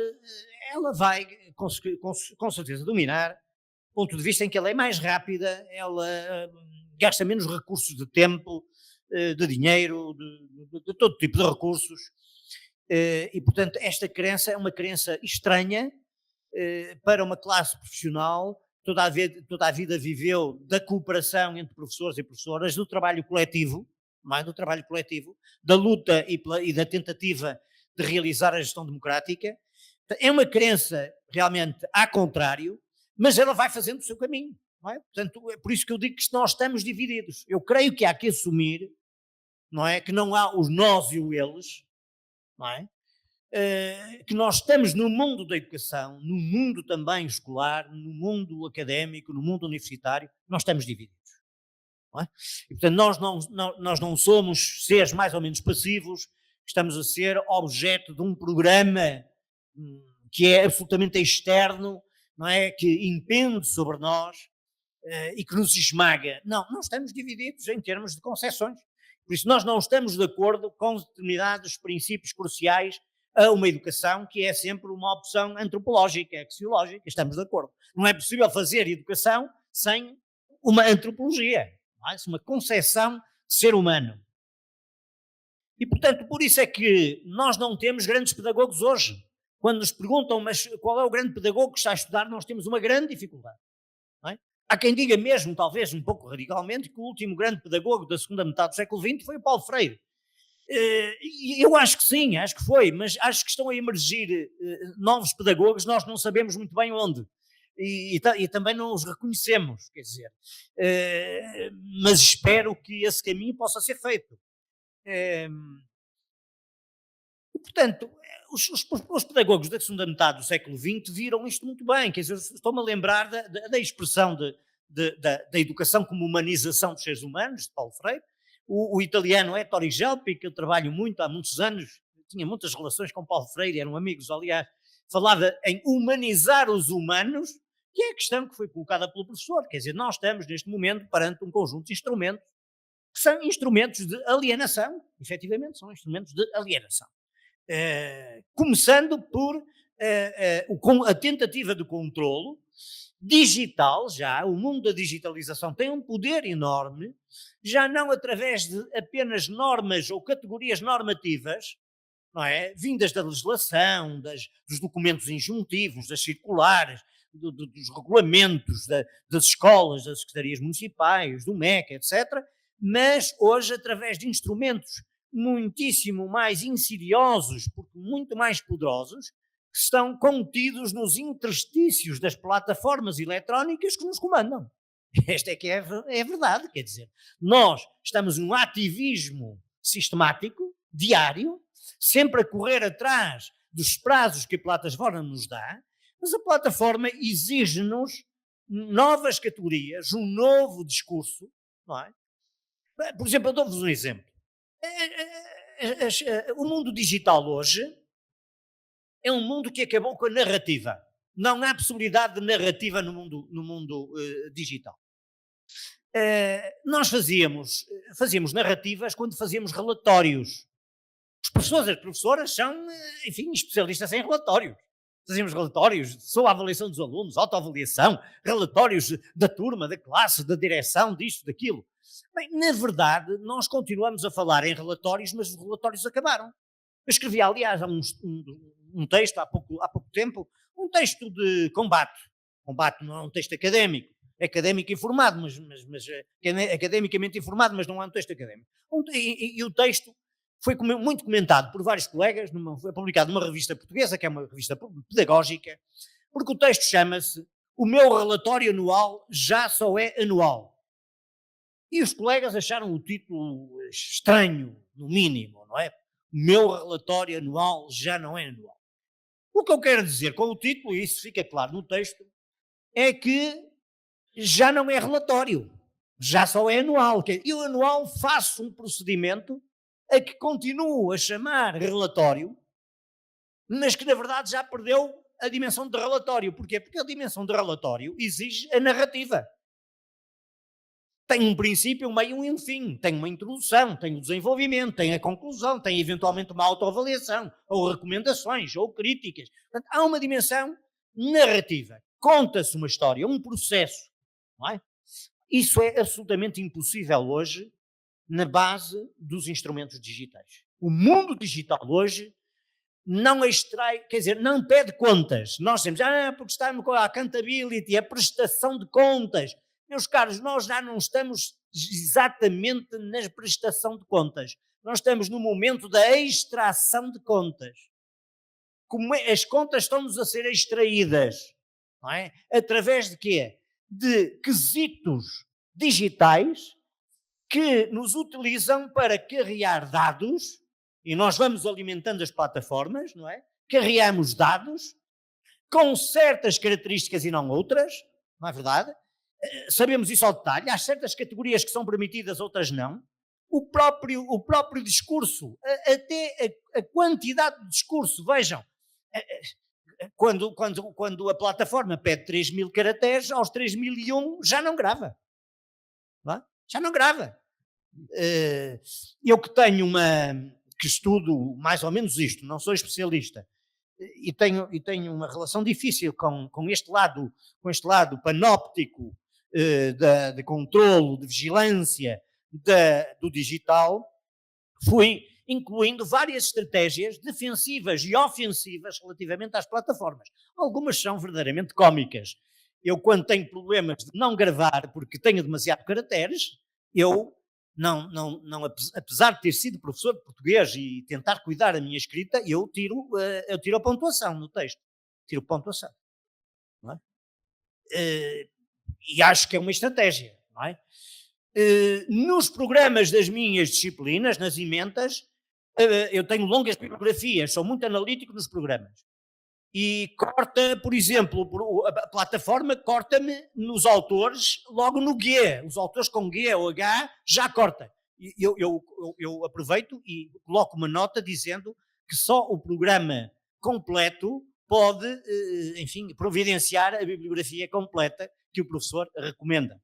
ela vai, com certeza, dominar, do ponto de vista em que ela é mais rápida, ela gasta menos recursos de tempo, de dinheiro, de todo tipo de recursos, e, portanto, esta crença é uma crença estranha para uma classe profissional. Toda a vida viveu da cooperação entre professores e professoras, do trabalho coletivo, não é? Do trabalho coletivo, da luta e da tentativa de realizar a gestão democrática. É uma crença realmente ao contrário, mas ela vai fazendo o seu caminho, não é? Portanto, é por isso que eu digo que nós estamos divididos. Eu creio que há que assumir, não é? Que não há os nós e os eles, não é? Que nós estamos no mundo da educação, no mundo também escolar, no mundo académico, no mundo universitário, nós estamos divididos. Não é? E, portanto, nós não somos seres mais ou menos passivos, estamos a ser objeto de um programa que é absolutamente externo, não é? Que impende sobre nós e que nos esmaga. Não, não estamos divididos em termos de concessões. Por isso nós não estamos de acordo com determinados princípios cruciais a uma educação que é sempre uma opção antropológica, axiológica. Estamos de acordo. Não é possível fazer educação sem uma antropologia, não é? Uma concepção de ser humano. E, portanto, por isso é que nós não temos grandes pedagogos hoje. Quando nos perguntam, mas qual é o grande pedagogo que está a estudar, nós temos uma grande dificuldade. Não é? Há quem diga mesmo, talvez um pouco radicalmente, que o último grande pedagogo da segunda metade do século XX foi o Paulo Freire. Eu acho que sim, acho que foi, mas acho que estão a emergir novos pedagogos, nós não sabemos muito bem onde. E também não os reconhecemos, quer dizer. Mas espero que esse caminho possa ser feito. E, portanto, os pedagogos da segunda metade do século XX viram isto muito bem, quer dizer, estou-me a lembrar da expressão da educação como humanização dos seres humanos, de Paulo Freire. O italiano Ettore Gelpi, que eu trabalho muito há muitos anos, tinha muitas relações com Paulo Freire, eram amigos, aliás, falava em humanizar os humanos, que é a questão que foi colocada pelo professor. Quer dizer, nós estamos neste momento perante um conjunto de instrumentos que são instrumentos de alienação, efetivamente são instrumentos de alienação. Começando por a tentativa de controlo digital, já o mundo da digitalização tem um poder enorme, já não através de apenas normas ou categorias normativas, não é? Vindas da legislação, dos documentos injuntivos, das circulares, dos regulamentos das escolas, das secretarias municipais, do MEC, etc., mas hoje através de instrumentos muitíssimo mais insidiosos, porque muito mais poderosos, que estão contidos nos interstícios das plataformas eletrónicas que nos comandam. Esta é que é verdade, quer dizer, nós estamos num ativismo sistemático, diário, sempre a correr atrás dos prazos que a plataforma nos dá, mas a plataforma exige-nos novas categorias, um novo discurso, não é? Por exemplo, eu dou-vos um exemplo. O mundo digital hoje é um mundo que acabou com a narrativa. Não há possibilidade de narrativa no mundo digital. Nós fazíamos narrativas quando fazíamos relatórios. Os professores e as professoras são, enfim, especialistas em relatórios. Fazíamos relatórios sobre a avaliação dos alunos, autoavaliação, relatórios da turma, da classe, da direção, disto, daquilo. Bem, na verdade, nós continuamos a falar em relatórios, mas os relatórios acabaram. Eu escrevi, aliás, um texto há pouco tempo, um texto de combate. Combate não é um texto académico, é académico informado, mas academicamente informado, mas não é um texto académico. E o texto foi muito comentado por vários colegas, foi publicado numa revista portuguesa, que é uma revista pedagógica, porque o texto chama-se "O meu relatório anual já só é anual". E os colegas acharam o título estranho, no mínimo, não é? O meu relatório anual já não é anual. O que eu quero dizer com o título, e isso fica claro no texto, é que já não é relatório, já só é anual. E o anual faz um procedimento a que continuo a chamar relatório, mas que na verdade já perdeu a dimensão de relatório. Porquê? Porque a dimensão de relatório exige a narrativa. Tem um princípio, um meio e um fim, tem uma introdução, tem o desenvolvimento, tem a conclusão, tem eventualmente uma autoavaliação, ou recomendações, ou críticas. Portanto, há uma dimensão narrativa. Conta-se uma história, um processo, não é? Isso é absolutamente impossível hoje na base dos instrumentos digitais. O mundo digital hoje não extrai, quer dizer, não pede contas. Nós temos, porque estamos com a accountability, a prestação de contas. Meus caros, nós já não estamos exatamente na prestação de contas. Nós estamos no momento da extração de contas. Como as contas estão-nos a ser extraídas, não é? Através de quê? De quesitos digitais que nos utilizam para carregar dados, e nós vamos alimentando as plataformas, não é? Carreamos dados com certas características e não outras, não é verdade? Sabemos isso ao detalhe, há certas categorias que são permitidas, outras não. o próprio discurso, até a quantidade de discurso. Vejam, quando a plataforma pede 3.000 caracteres, aos 3.001 já não grava. Não é? Já não grava. Eu que estudo mais ou menos isto, não sou especialista, e tenho uma relação difícil com este lado panóptico de controlo, de vigilância do digital, fui incluindo várias estratégias defensivas e ofensivas relativamente às plataformas. Algumas são verdadeiramente cómicas. Eu, quando tenho problemas de não gravar porque tenho demasiados caracteres, eu não, apesar de ter sido professor de português e tentar cuidar da minha escrita, eu tiro a pontuação no texto. Tiro pontuação. Não é? E acho que é uma estratégia. Não é? Nos programas das minhas disciplinas, nas ementas, eu tenho longas bibliografias, sou muito analítico nos programas. E corta, por exemplo, a plataforma corta-me nos autores logo no G. Os autores com G ou H já corta. Eu aproveito e coloco uma nota dizendo que só o programa completo pode, enfim, providenciar a bibliografia completa que o professor recomenda.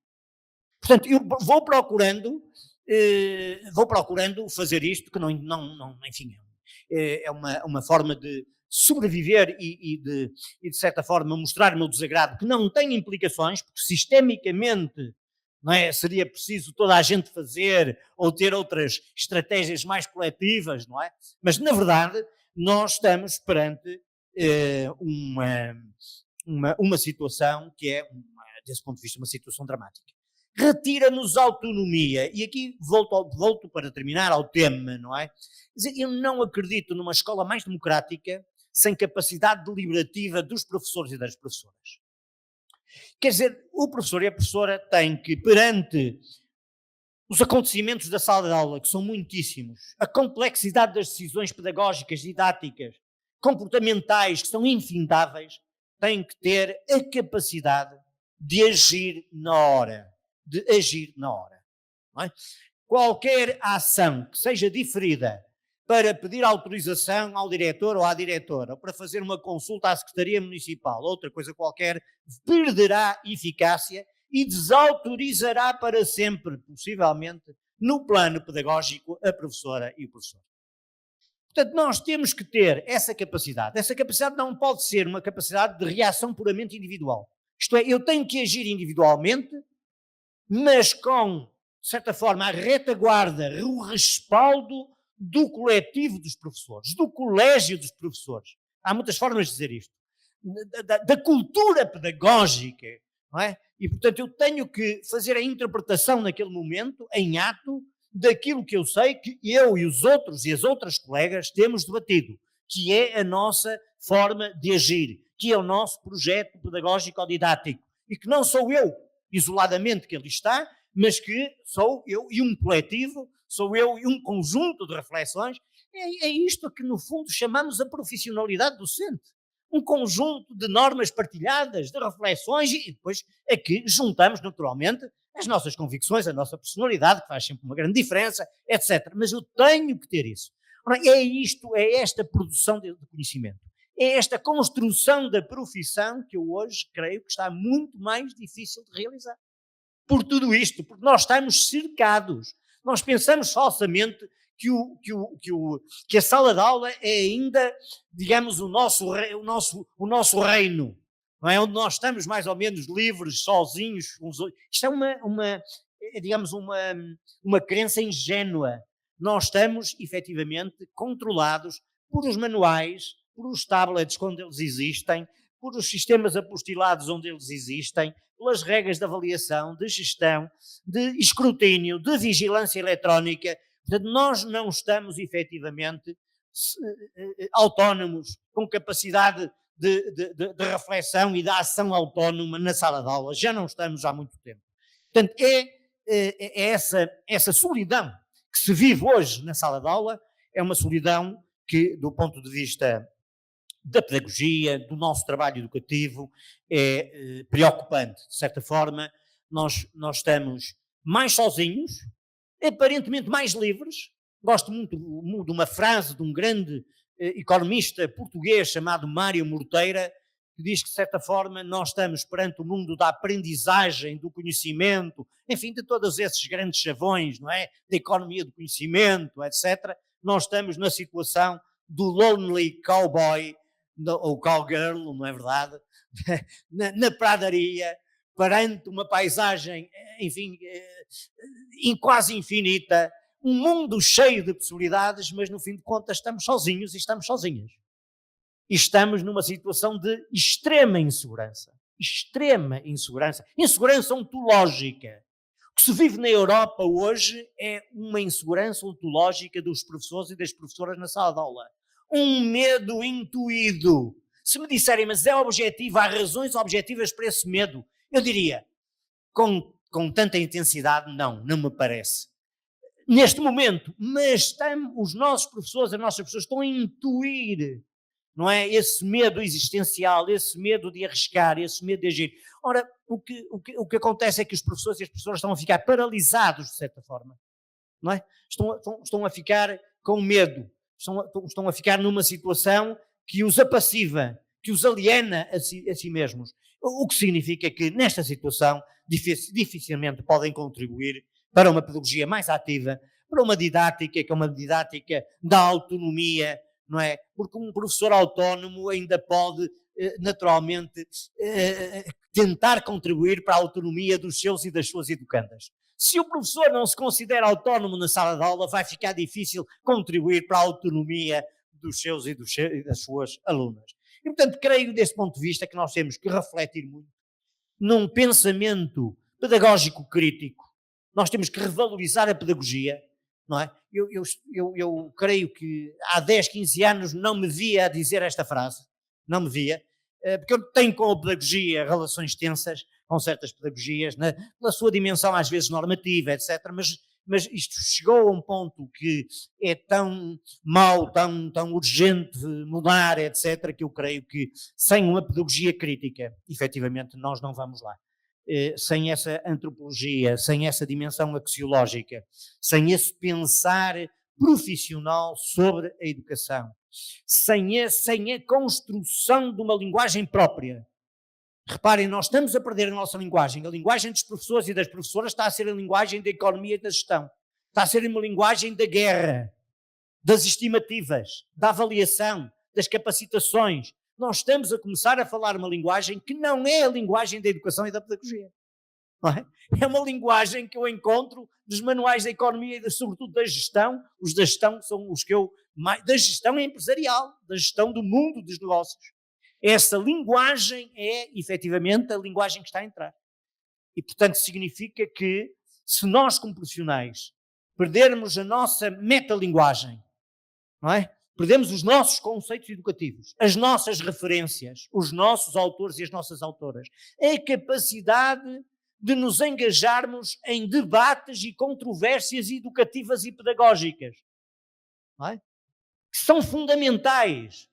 Portanto, eu vou procurando fazer isto, que enfim, é uma forma de sobreviver e de certa forma mostrar o meu desagrado, que não tem implicações, porque sistemicamente não é, seria preciso toda a gente fazer ou ter outras estratégias mais coletivas, não é? Mas na verdade nós estamos perante uma situação que é, desse ponto de vista, uma situação dramática. Retira-nos autonomia, e aqui volto para terminar ao tema, não é? Quer dizer, eu não acredito numa escola mais democrática sem capacidade deliberativa dos professores e das professoras. Quer dizer, o professor e a professora têm que, perante os acontecimentos da sala de aula, que são muitíssimos, a complexidade das decisões pedagógicas, didáticas, comportamentais, que são infindáveis, têm que ter a capacidade de agir na hora. Não é? Qualquer ação que seja diferida para pedir autorização ao diretor ou à diretora, ou para fazer uma consulta à Secretaria Municipal, outra coisa qualquer, perderá eficácia e desautorizará para sempre, possivelmente, no plano pedagógico, a professora e o professor. Portanto, nós temos que ter essa capacidade. Essa capacidade não pode ser uma capacidade de reação puramente individual. Isto é, eu tenho que agir individualmente, mas com, de certa forma, a retaguarda, o respaldo do coletivo dos professores, do colégio dos professores. Há muitas formas de dizer isto. Da cultura pedagógica, não é? E, portanto, eu tenho que fazer a interpretação naquele momento, em ato, daquilo que eu sei que eu e os outros e as outras colegas temos debatido, que é a nossa forma de agir, que é o nosso projeto pedagógico-didático, e que não sou eu, isoladamente, que ali está, mas que sou eu e um coletivo, sou eu e um conjunto de reflexões. É isto que, no fundo, chamamos a profissionalidade docente. Um conjunto de normas partilhadas, de reflexões, e depois aqui juntamos, naturalmente, as nossas convicções, a nossa personalidade, que faz sempre uma grande diferença, etc. Mas eu tenho que ter isso. Ora, é esta produção de conhecimento. É esta construção da profissão que eu hoje creio que está muito mais difícil de realizar. Por tudo isto, porque nós estamos cercados. Nós pensamos falsamente que a sala de aula é ainda, digamos, o nosso reino, não é? Onde nós estamos mais ou menos livres, sozinhos. Isto é digamos, uma crença ingênua. Nós estamos, efetivamente, controlados por os manuais, por os tablets onde eles existem, por os sistemas apostilados onde eles existem, pelas regras de avaliação, de gestão, de escrutínio, de vigilância eletrónica. Portanto, nós não estamos efetivamente autónomos, com capacidade de reflexão e de ação autónoma na sala de aula. Já não estamos há muito tempo. Portanto, essa solidão que se vive hoje na sala de aula é uma solidão que, do ponto de vista da pedagogia, do nosso trabalho educativo, é preocupante. De certa forma, nós estamos mais sozinhos, aparentemente mais livres. Gosto muito de uma frase de um grande economista português chamado Mário Morteira, que diz que, de certa forma, nós estamos perante o mundo da aprendizagem, do conhecimento, enfim, de todos esses grandes chavões, não é? Da economia do conhecimento, etc. Nós estamos na situação do lonely cowboy, ou cowgirl, não é verdade? na pradaria, perante uma paisagem, enfim, quase infinita, um mundo cheio de possibilidades, mas no fim de contas estamos sozinhos e estamos sozinhas. E estamos numa situação de extrema insegurança. Extrema insegurança. Insegurança ontológica. O que se vive na Europa hoje é uma insegurança ontológica dos professores e das professoras na sala de aula. Um medo intuído. Se me disserem, mas é objetivo, há razões objetivas para esse medo, eu diria, com tanta intensidade, não me parece. Neste momento, mas os nossos professores, as nossas pessoas estão a intuir, não é? Esse medo existencial, esse medo de arriscar, esse medo de agir. Ora, o que acontece é que os professores e as professoras estão a ficar paralisados, de certa forma, não é? Estão a ficar com medo, estão a ficar numa situação que os apassiva, que os aliena a si mesmos. O que significa que, nesta situação, dificilmente podem contribuir para uma pedagogia mais ativa, para uma didática que é uma didática da autonomia, não é? Porque um professor autónomo ainda pode, naturalmente, tentar contribuir para a autonomia dos seus e das suas educandas. Se o professor não se considera autónomo na sala de aula, vai ficar difícil contribuir para a autonomia dos seus e das suas alunas. E, portanto, creio, desse ponto de vista, que nós temos que refletir muito num pensamento pedagógico crítico. Nós temos que revalorizar a pedagogia, não é? Eu creio que há 10, 15 anos não me via a dizer esta frase, não me via, porque eu tenho com a pedagogia relações tensas, com certas pedagogias, pela sua dimensão às vezes normativa, etc., mas isto chegou a um ponto que é tão mau, tão urgente mudar, etc., que eu creio que sem uma pedagogia crítica, efetivamente, nós não vamos lá. Sem essa antropologia, sem essa dimensão axiológica, sem esse pensar profissional sobre a educação, sem a construção de uma linguagem própria. Reparem, nós estamos a perder a nossa linguagem. A linguagem dos professores e das professoras está a ser a linguagem da economia e da gestão. Está a ser uma linguagem da guerra, das estimativas, da avaliação, das capacitações. Nós estamos a começar a falar uma linguagem que não é a linguagem da educação e da pedagogia. Não é? É uma linguagem que eu encontro nos manuais da economia e sobretudo da gestão. Os da gestão são os que eu mais... Da gestão empresarial, da gestão do mundo dos negócios. Essa linguagem é, efetivamente, a linguagem que está a entrar. E, portanto, significa que, se nós, como profissionais, perdermos a nossa metalinguagem, não é? Perdemos os nossos conceitos educativos, as nossas referências, os nossos autores e as nossas autoras, a capacidade de nos engajarmos em debates e controvérsias educativas e pedagógicas, não é? Que são fundamentais,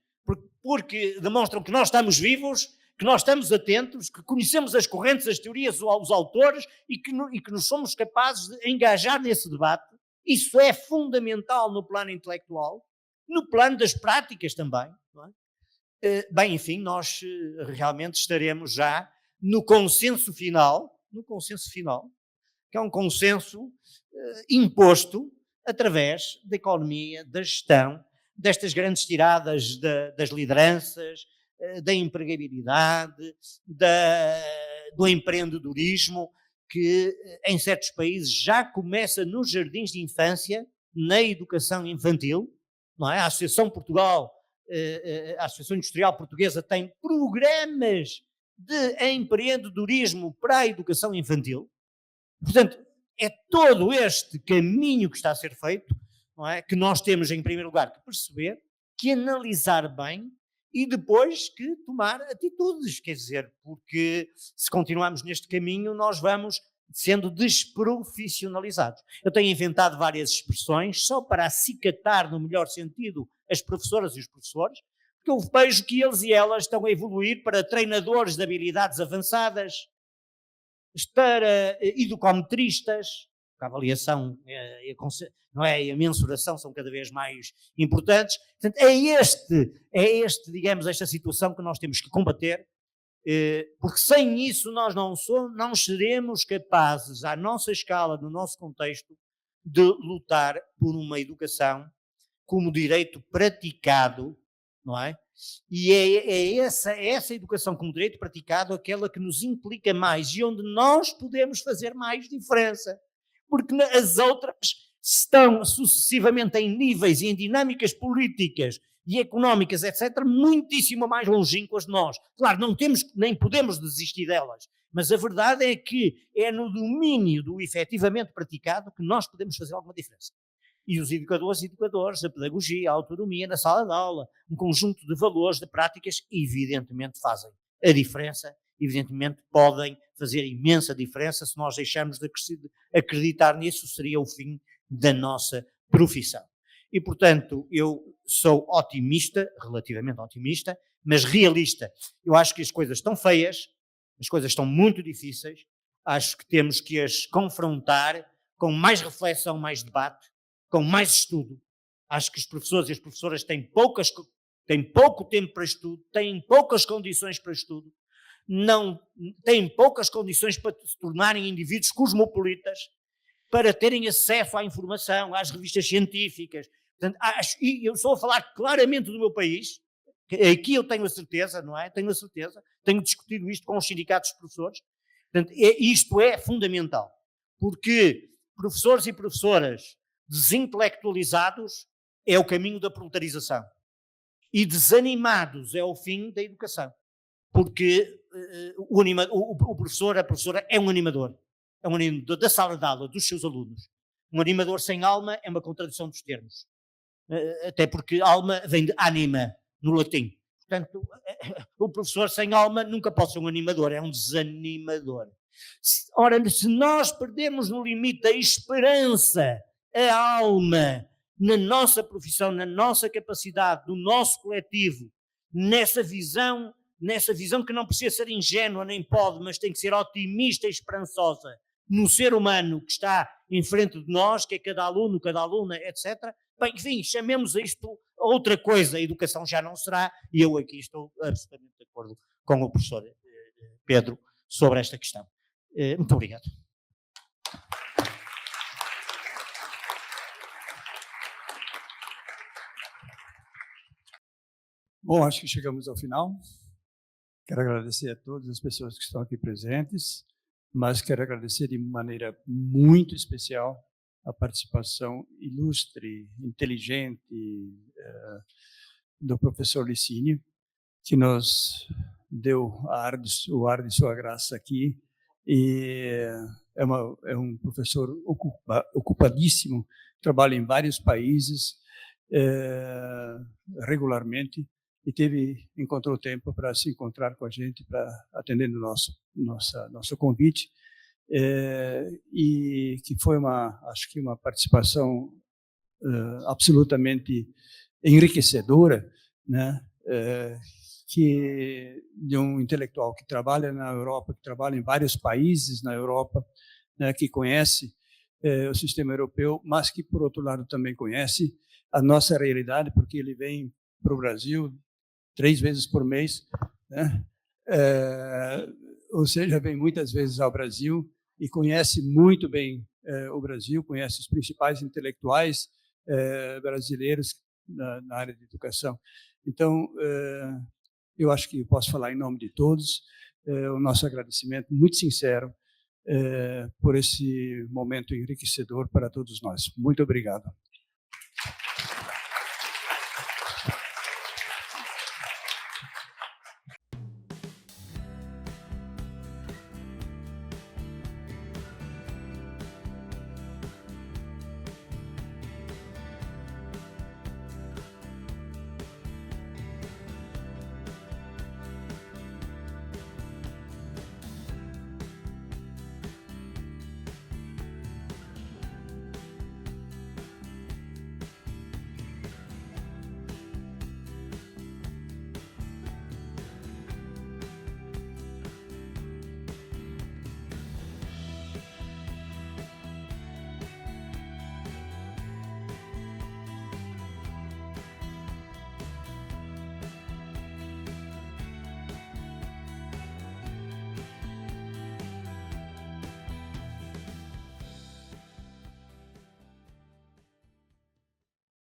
porque demonstram que nós estamos vivos, que nós estamos atentos, que conhecemos as correntes, as teorias, os autores e que nos somos capazes de engajar nesse debate. Isso é fundamental no plano intelectual, no plano das práticas também. Não é? Bem, enfim, nós realmente estaremos já no consenso final, que é um consenso imposto através da economia, da gestão, destas grandes tiradas das lideranças, da empregabilidade, do empreendedorismo, que em certos países já começa nos jardins de infância, na educação infantil, não é? A Associação Portugal, a Associação Industrial Portuguesa tem programas de empreendedorismo para a educação infantil. Portanto, é todo este caminho que está a ser feito, não é? Que nós temos, em primeiro lugar, que perceber, que analisar bem e depois que tomar atitudes, quer dizer, porque se continuarmos neste caminho, nós vamos sendo desprofissionalizados. Eu tenho inventado várias expressões só para acicatar, no melhor sentido, as professoras e os professores, porque eu vejo que eles e elas estão a evoluir para treinadores de habilidades avançadas, para educometristas, porque a avaliação não é, e a mensuração são cada vez mais importantes. Portanto, digamos, esta situação que nós temos que combater, porque sem isso nós não seremos capazes, à nossa escala, no nosso contexto, de lutar por uma educação como direito praticado, não é? E é essa educação como direito praticado aquela que nos implica mais e onde nós podemos fazer mais diferença. Porque as outras estão sucessivamente em níveis e em dinâmicas políticas e económicas, etc., muitíssimo mais longínquas de nós. Claro, não temos, nem podemos desistir delas, mas a verdade é que é no domínio do efetivamente praticado que nós podemos fazer alguma diferença. E os educadores, a pedagogia, a autonomia na sala de aula, um conjunto de valores, de práticas, evidentemente fazem a diferença, evidentemente podem fazer imensa diferença. Se nós deixarmos de acreditar nisso, seria o fim da nossa profissão. E, portanto, eu sou otimista, relativamente otimista, mas realista. Eu acho que as coisas estão feias, as coisas estão muito difíceis, acho que temos que as confrontar com mais reflexão, mais debate, com mais estudo. Acho que os professores e as professoras têm pouco tempo para estudo, têm poucas condições para estudo, têm poucas condições para se tornarem indivíduos cosmopolitas, para terem acesso à informação, às revistas científicas. Portanto, e eu estou a falar claramente do meu país, aqui eu tenho a certeza, não é? Tenho discutido isto com os sindicatos de professores. Portanto, isto é fundamental, porque professores e professoras desintelectualizados é o caminho da proletarização e desanimados é o fim da educação, porque o professor, a professora é um animador da sala de aula, dos seus alunos. Um animador sem alma é uma contradição dos termos, até porque alma vem de anima, no latim. Portanto, o professor sem alma nunca pode ser um animador, é um desanimador. Ora, se nós perdemos no limite a esperança, a alma, na nossa profissão, na nossa capacidade, no nosso coletivo, nessa visão que não precisa ser ingênua nem pode, mas tem que ser otimista e esperançosa no ser humano que está em frente de nós, que é cada aluno, cada aluna, etc. Bem, enfim, chamemos isto outra coisa, a educação já não será, e eu aqui estou absolutamente de acordo com o professor Pedro sobre esta questão. Muito obrigado. Bom, acho que chegamos ao final. Quero agradecer a todas as pessoas que estão aqui presentes, mas quero agradecer de maneira muito especial a participação ilustre, inteligente do professor Licínio, que nos deu o ar de sua graça aqui, e é um professor ocupadíssimo, trabalha em vários países regularmente, e encontrou tempo para se encontrar com a gente, para atender no nosso convite, e que foi acho que uma participação absolutamente enriquecedora, né? De um intelectual que trabalha na Europa, que trabalha em vários países na Europa, né? Que conhece o sistema europeu, mas que, por outro lado, também conhece a nossa realidade, porque ele vem para o Brasil 3 vezes por mês, né? Ou seja, vem muitas vezes ao Brasil e conhece muito bem o Brasil, conhece os principais intelectuais brasileiros na área de educação. Então, eu acho que eu posso falar em nome de todos, o nosso agradecimento muito sincero por esse momento enriquecedor para todos nós. Muito obrigado.